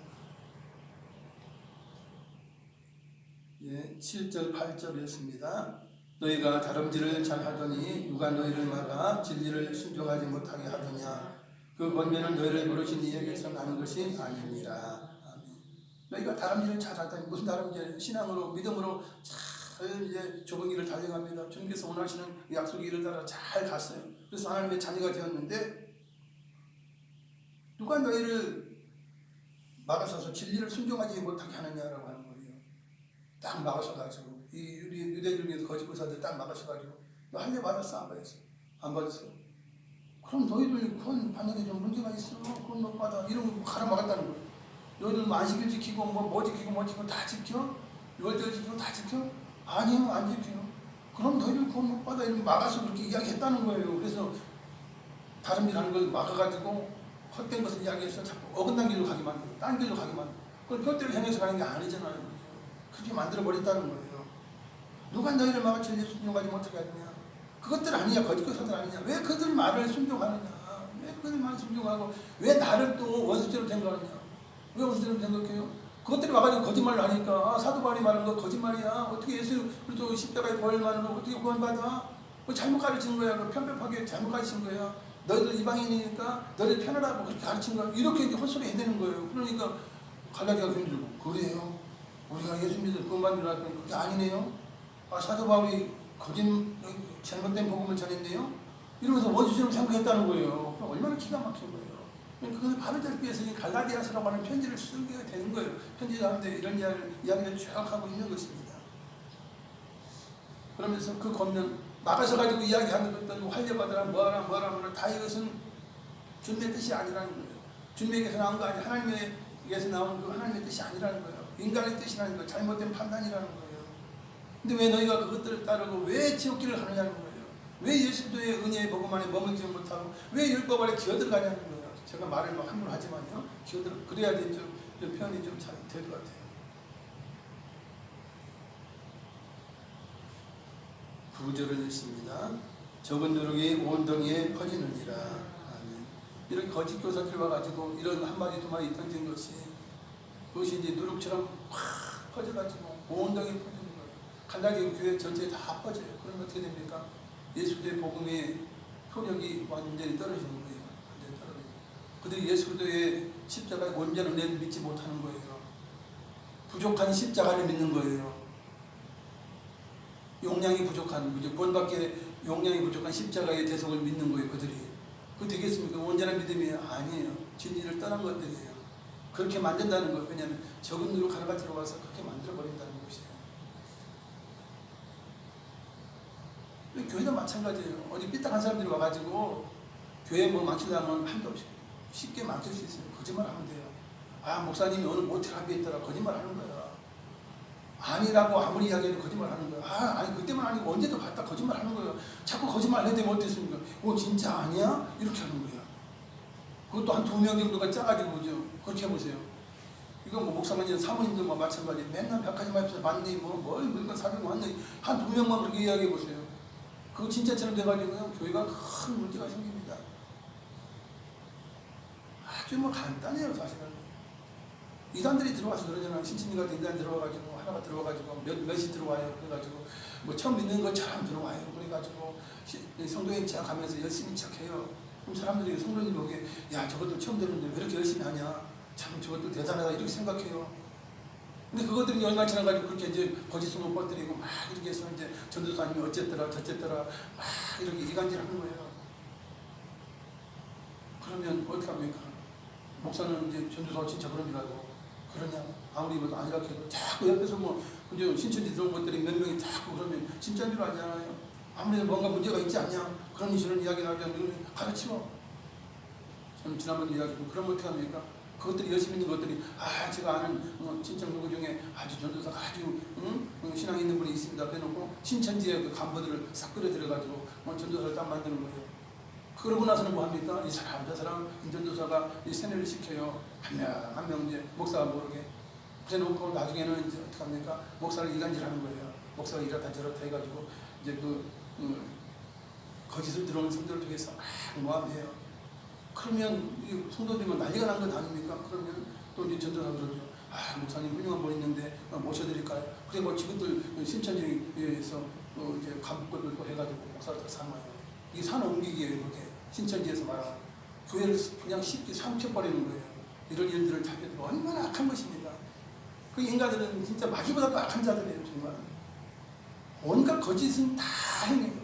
7절 8절이었습니다. 너희가 다름질을 잘하더니 누가 너희를 막아 진리를 순종하지 못하게 하느냐. 그 권면은 너희를 부르신 이에게서 나는 것이 아니니라. 아멘. 너희가 다름질을 잘하더니 무슨 다름질? 신앙으로 믿음으로 잘 이제 좁은 길을 달려갑니다. 주님께서 원하시는 약속의 길을 따라 잘 갔어요. 그래서 하나님의 자녀가 되었는데 누가 너희를 막아서서 진리를 순종하지 못하게 하느냐라고 하는 거예요. 딱 막아서가지고 이 유대들 중에서 거짓 교사들 딱 막아서가지고 너 할례 받았어? 안 받았어? 안 받았어요. 그럼 너희들 구원 받는데 좀 문제가 있어. 구원 못 받아. 이런 거 가로막았다는 거예요. 너희들 안식일 지키고 뭐 지키고 다 지켜? 6월절 지키고 다 지켜? 아니요, 안 지켜요. 그럼 너희들 구원 못 받아. 이렇게 막아서 그렇게 이야기했다는 거예요. 그래서 다른 일 하는 걸 막아가지고 헛된 것을 이야기해서 자꾸 어긋난 길로 가게 만들고 딴 길로 가게 만들고 그걸 뼈대를 향해서 가는 게 아니잖아요. 그렇게 만들어버렸다는 거예요. 누가 너희를 막아 진리를 순종하지 못하게 하느냐. 그것들 아니냐. 거짓 교사들 아니냐. 왜 그들 말을 순종하느냐. 왜 그들 말을 순종하고 왜 나를 또 원수처럼 생각하느냐. 왜 원수처럼 생각해요? 그것들이 와가지고 거짓말을 하니까 사도 바울이 말하는 거 거짓말이야. 어떻게 예수 그리스도 십자가에 벌 많은 거 어떻게 구원받아? 뭐 잘못 가르친 거야. 편협하게 잘못 가르친 거야. 너희들 이방인이니까 너희들 편하라고 그렇게 가르친 거야. 이렇게 이제 헛소리 해대는 거예요. 그러니까 갈라디아가 힘들고 그래요. 우리가 예수 믿어 구원받는 줄 알았더니 그게 아니네요. 사도 바울이 잘못된 복음을 전했네요. 이러면서 원수처럼 생각했다는 거예요. 그럼 얼마나 기가 막힌 거예요. 그것을 바로잡기 위해서 이 갈라디아서라고 하는 편지를 쓰게 되는 거예요. 편지 가운데 이런 이야기를 쭉 하고 있는 것입니다. 그러면서 그 권면 막아서 가지고 이야기하는 것들 할례 받으라 뭐하라 다 이것은 주님의 뜻이 아니라는 거예요. 주님에게서 나온 거 아니에요. 하나님에게서 나온 그 하나님의 뜻이 아니라는 거예요. 인간의 뜻이라는 거예요. 잘못된 판단이라는 거예요. 근데 왜 너희가 그것들을 따르고 왜 지옥길을 가느냐는 거예요. 왜 예수도의 은혜의 복음 안에 머물지 못하고 왜 율법 아래 기어들어가냐는 거예요. 제가 말을 막 함부로 하지만요. 그래야 좀 표현이 좀 잘 될 것 같아요. 9절을 읽습니다. 적은 누룩이 온 동이에 퍼지느니라. 아멘. 이런 거짓 교사들이 와가지고 이런 한마디 두마디 던진 그것이 이제 누룩처럼 확 퍼져가지고 온 동이에 퍼지는 거예요. 갈라디아 교회 전체에 다 퍼져요. 그러면 어떻게 됩니까? 예수의 복음의 효력이 완전히 떨어지는 거예요. 완전히 떨어지는 거예요. 그들이 예수의 십자가의 온전한 은혜를 믿지 못하는 거예요. 부족한 십자가를 믿는 거예요. 용량이 부족한, 구원받기에 용량이 부족한 십자가의 대속을 믿는 거예요. 그들이. 그거 되겠습니까? 온전한 믿음이 아니에요. 진리를 떠난 것들이에요. 그렇게 만든다는 거예요. 왜냐하면 적은 누룩 하나가 들어와서 그렇게 만들어버린다는 것이에요. 교회도 마찬가지예요. 어디 삐딱한 사람들이 와가지고 교회 뭐 망치려면 한도 없이 쉽게 망칠 수 있어요. 거짓말 하면 돼요. 목사님이 오늘 모태라비에 있더라. 거짓말 하는 거야. 아니라고 아무리 이야기해도 거짓말 하는 거야. 아니 그때만 아니고 언제도 봤다 거짓말 하는 거예요. 자꾸 거짓말 해도 못했습니까? 진짜 아니야? 이렇게 하는 거야. 그것도 한 2명 정도가 짜가지고 그렇게 해보세요. 이거 뭐 목사님 사모님도 뭐 마찬가지. 맨날 백화점 앞에서 봤니 뭘 물건 사려고 왔니 한 2명만 그렇게 이야기해보세요. 그거 진짜처럼 돼가지고 교회가 큰 문제가 생깁니다. 아주 간단해요 사실은. 이단들이 들어와서 그러잖아요. 신천지가 이단 들어와가지고 하나가 들어와가지고 몇이 들어와요. 그래가지고 뭐 처음 믿는 것처럼 들어와요. 그래가지고 성도에 제약하면서 열심히 시작해요. 그럼 사람들이 성도님 보기에 야 저것들 처음 들었는데 왜 이렇게 열심히 하냐. 참 저것들 대단하다 이렇게 생각해요. 근데 그것들이 얼마 지나가지고 그렇게 이제 거짓 소문 뻗뜨리고 막 이렇게 해서 이제 전도사님이 어쨌더라 저쨌더라 막 이렇게 이간질하는 거예요. 그러면 어떻게 합니까? 목사는 이제 전도사가 진짜 그런 줄 알고 그러냐? 아무리 뭐 아니라 해도 자꾸 옆에서 뭐 이제 신천지 들어온 것들이 몇 명이 자꾸 그러면 진짜인 줄 아잖아요. 아무래도 뭔가 문제가 있지 않냐? 그런 이런 이야기 나오면 가르치고 저는 지난번에 이야기했고 그럼 어떻게 합니까? 그것들이 열심히 있는 것들이 제가 아는 친척 누구 중에 아주 전도사가 아주 신앙 있는 분이 있습니다. 그래놓고 신천지의 그 간부들을 싹 끌어들여가지고 전도사를 딱 만드는 거예요. 그러고 나서는 뭐 합니까? 이 사람 저 사람 전도사가 이 세뇌를 시켜요. 한 명 한 명 이제 목사가 모르게 그래놓고 나중에는 이제 어떻게 합니까? 목사를 이간질하는 거예요. 목사가 이렇다 저렇다 해가지고 이제 거짓을 들어오는 성도를 통해서 막 모함해요. 그러면 이 성도들은 난리가 난 것 아닙니까? 그러면 또 이제 전도사가 그러죠. 목사님 훌륭한 분 있는데 모셔드릴까요? 그래 뭐 지금들 신천지에서 이제 간부들도 또 해가지고 목사를 다 삼아요. 이게 산 옮기기예요. 이렇게 신천지에서 말하는 교회를 그냥 쉽게 삼켜버리는 거예요. 이런 일들을 자기들 얼마나 악한 것입니다. 그 인간들은 진짜 마귀보다도 악한 자들이에요. 정말 온갖 거짓은 다 행해요.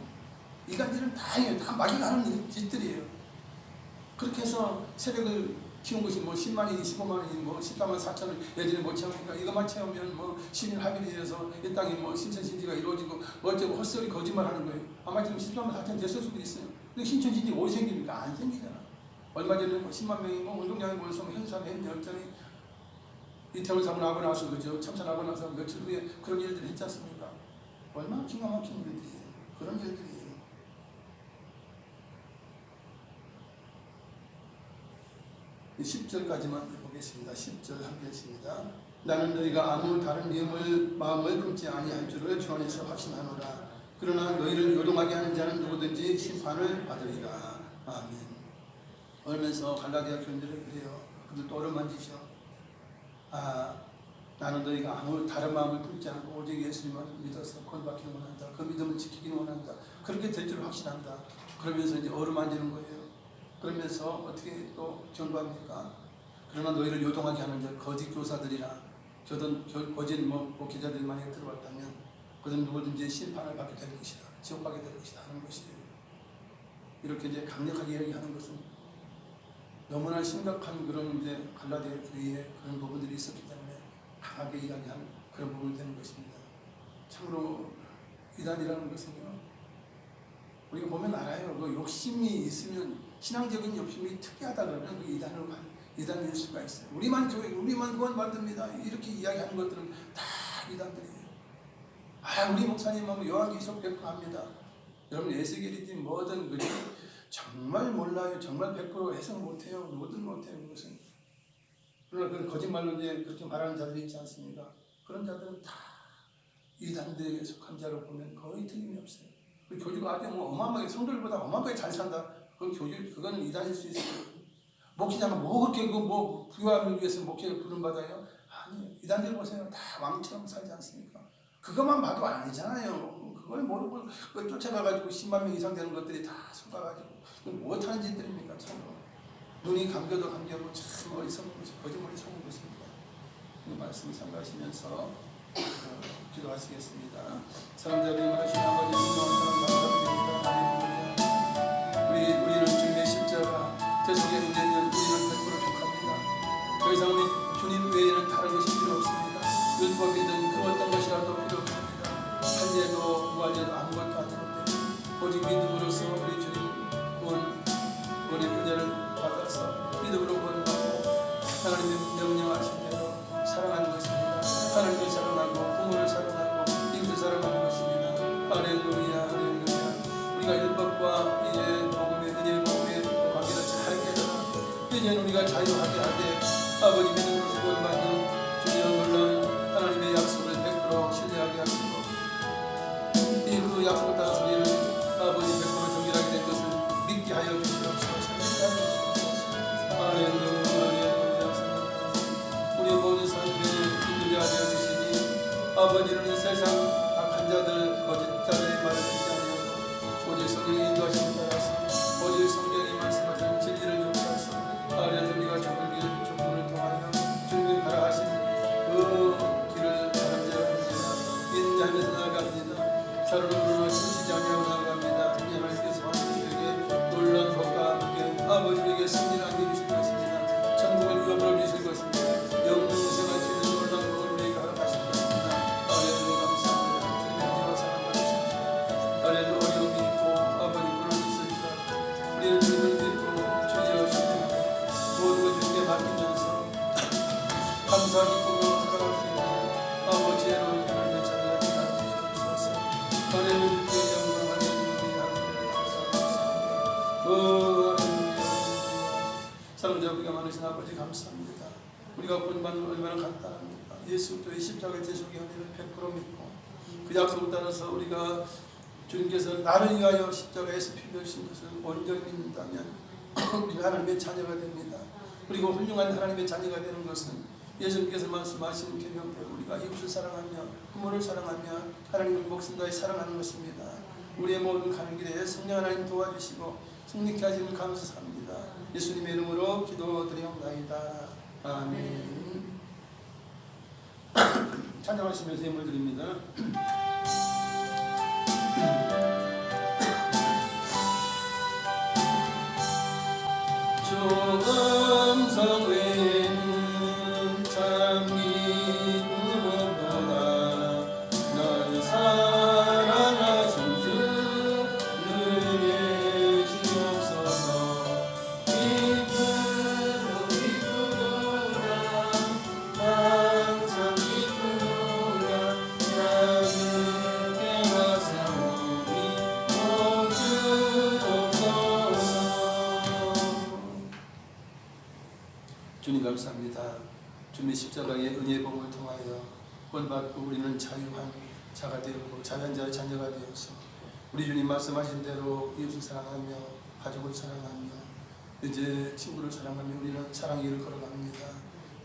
이간질은 다 행해요. 다 마귀가 하는 짓들이에요. 그렇게 해서 세력을 키운 것이 뭐 10만이니 15만이니 뭐 14만 4천을 예전에 못 채우니까 이것만 채우면 뭐 시민 합의를 해서 이 땅에 뭐 신천신지가 이루어지고 어쩌고 헛소리 거짓말 하는 거예요. 아마 지금 14만 4천 됐을 수도 있어요. 근데 신천신지 어디 생깁니까? 안 생기잖아. 얼마 전에 뭐 10만 명이 뭐 운동장에 모여서 현수하면 열정이 이태원 사고 나고 나서 그죠? 참사나고 나서 며칠 후에 그런 일들을 했지 않습니까? 얼마나 기가 막힌 일들이에요. 그런 일들이 10절까지만 보겠습니다. 10절 함께 했습니다. 나는 너희가 아무 다른 마음을 품지 아니할 줄을 주 안에서 확신하노라. 그러나 너희를 요동하게 하는 자는 누구든지 심판을 받으리라. 아멘. 얼면서 갈라디아 교인들은 그래요. 그들도 어루만지셔. 나는 너희가 아무 다른 마음을 품지 않고 오직 예수님만 믿어서 구원받기를 원한다. 그 믿음을 지키기를 원한다. 그렇게 될 줄 확신한다. 그러면서 이제 어루만지는 거예요. 그러면서 어떻게 또 전부합니까? 그러나 너희를 요동하게 하는 자 거짓 교사들이나 거짓 목회자들이 만약에 들어왔다면 그들은 누구든지 심판을 받게 될 것이다. 지옥 가게 될 것이다 하는 것이에요. 이렇게 이제 강력하게 이야기하는 것은 너무나 심각한 그런 이제 갈라디아 교회에 그런 부분들이 있었기 때문에 강하게 이야기하는 그런 부분이 되는 것입니다. 참으로 이단이라는 것은요, 우리가 보면 알아요. 그 욕심이 있으면 신앙적인 욕심이 특이하다 그러면 그 이단일 수가 있어요. 우리만 교회, 우리만 구원받습니다. 이렇게 이야기하는 것들은 다 이단들이에요. 우리 목사님하고 요한계시록 100%합니다. 여러분 에스겔이지 뭐든 그지 정말 몰라요. 정말 100% 해석 못해요. 뭐든 못해요. 그것은. 그러나 그 거짓말로 이제 그렇게 말하는 자들이 있지 않습니까? 그런 자들은 다 이단들에게 속한 자로 보면 거의 틀림이 없어요. 그 교주가 아주 어마어마하게 성도들보다 어마어마하게 잘 산다. 그거는 이단일 수 있어요. 목회자가 뭐 그렇게 부유함을 위해서 목회를 부름받아요? 아니에요. 이단들 보세요. 다 왕처럼 살지 않습니까? 그것만 봐도 아니잖아요. 그걸 모르고 쫓아가가지고 10만 명 이상 되는 것들이 다 속아가지고 못하는 짓들입니까? 참으로. 눈이 감겨도 감겨도 참 어리석은 것이 거짓말이 속은 것입니다. 이 말씀을 삼가하시면서 기도하시겠습니다. 사랑자들이 말하신 아버지 놀라운 사랑 감사드립니다. 우리는 주님의 십자가 제 속에 은혜는 우리는 100% 족합니다. 더 이상 우리 주님 외에는 다른 것이 필요 없습니다. 율법이든 그 어떤 것이라도 필요 없습니다. 할례도 무할례도 아무것도 아니는데 오직 믿음으로써 우리 주님 구원의 은혜를 받아서 믿음으로 구원받고 하나님의 명령하신 대로 사랑하는 것입니다. 하나님을 사랑하고 부모를 사랑하고 이웃을 사랑하는 것입니다. 할렐루야 할렐루야. 우리가 율법과 이제 복음의 은혜의 복음의 관계를 잘 깨달아 이제는 우리가 자유하게 하되 아버지 믿음으로 구원받는 아버지는 세상 악한 자들 거짓 자들의 말을 듣지 아니하고 오직 성령의 인도하심을 따라서 오직 성경이 말씀하신 진리를 요구하서 아련 우리가 좁은 좁문을 통하여 주님이 가라 하신 그 길을 가는 자가 됩니다. 인자하면서 나아갑니다. 사로는 물론 숨쉬지 아니하고 나아갑니다. 하나님께서 왕들에게 놀라운 복과 함께 아버지에게 승리를 안겨주실 것입니다. 천국을 위협으로 주실 것입니다. 영웅 생활 수 있는 놀라운 복을 우리에게 허락하실 것입니다. 할렐루야 감사합니다. 주님의 은혜와 사랑을 주십니다. 할렐루야 어려움이 있고 아버지 불안이 있을까 우리의 주님을 믿고 주여 주님 모든 것 주님께 맡기면서 감사하기 기쁨으로 살아갈 수 있는 아버지의 하나님의 자녀가 되게 하시옵소서. 할렐루야 주께 영광 할렐루야 감사합니다. 사랑자 우리가 많으신 아버지 감사합니다. 우리가 본받는 얼마나 간단합니다. 예수 그리스도의 십자가의 대속의 은혜를 100% 믿고 그 약속을 따라서 우리가 주님께서 나를 위하여 십자가에서 피 흘리신 것을 온전히 믿는다면 우리가 하나님의 자녀가 됩니다. 그리고 훌륭한 하나님의 자녀가 되는 것은 예수님께서 말씀하신 계명대로 우리가 이웃을 사랑하며 부모를 사랑하며 하나님을 목숨 다해 사랑하는 것입니다. 우리의 모든 가는 길에 성령 하나님 도와주시고 승리케 하시는 감사합니다. 예수님의 이름으로 기도드리옵나이다. 아멘. 찬양하시면서 예물 드립니다. 주 음성 외에는 참 기쁨 없도다. 날 사랑하신 주님의 주옵소서. 기쁘도다 항상 기쁘도다 나는 깨어사오니 주옵소서. 주님 감사합니다. 주님의 십자가의 은혜의 복을 통하여 구원받고 우리는 자유한 자가 되었고 자유한 자의 자녀가 되어서 우리 주님 말씀하신 대로 이웃을 사랑하며 가족을 사랑하며 이제 친구를 사랑하며 우리는 사랑의 길을 걸어갑니다.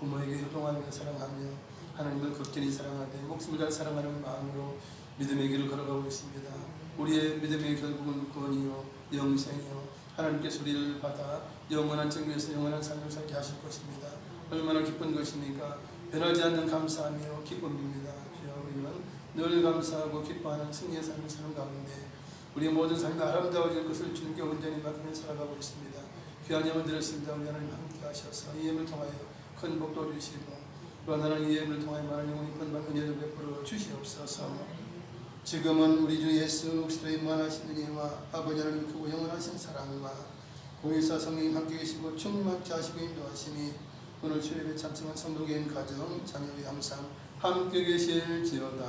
부모에게 효동하며 사랑하며 하나님을 극진히 사랑하되 목숨을 다해 사랑하는 마음으로 믿음의 길을 걸어가고 있습니다. 우리의 믿음의 결국은 구원이요 영생이요 하나님께서 우리를 받아 영원한 정교에서 영원한 삶을 살게 하실 것입니다. 얼마나 기쁜 것입니까? 변하지 않는 감사하며 기쁨입니다. 주여 우리는 늘 감사하고 기뻐하는 승리의 삶을 사는 가운데 우리의 모든 삶이 아름다워질 것을 주님께 온전히 맡으며 살아가고 있습니다. 귀한 예물 드렸습니다. 우리 하나님 함께 하셔서 이 예물 통하여 큰 복도 주시고 또한 하나님 이 예물을 통하여 많은 영혼이 건반 은혜를 베풀어 주시옵소서. 지금은 우리 주 예수 그리스도의 무한하신 은혜와 아버지 하나님 크고 영원하신 사랑과 공의사 성령님 함께 계시고 충만케 하시고 인도하시니 오늘 주일에 참석한 성도개인 가정 자녀의 항상 함께 계실지어다.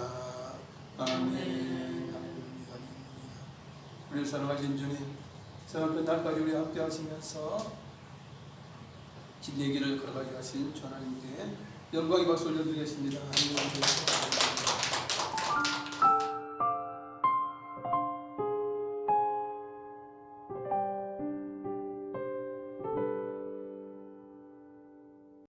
아멘. 할렐루야. 우리를 사랑하신 주님 세상 끝날까지 우리 함께 하시면서 진리의 길을 걸어가게 하신 주 하나님께 영광의 박수 올려드리겠습니다. 하나님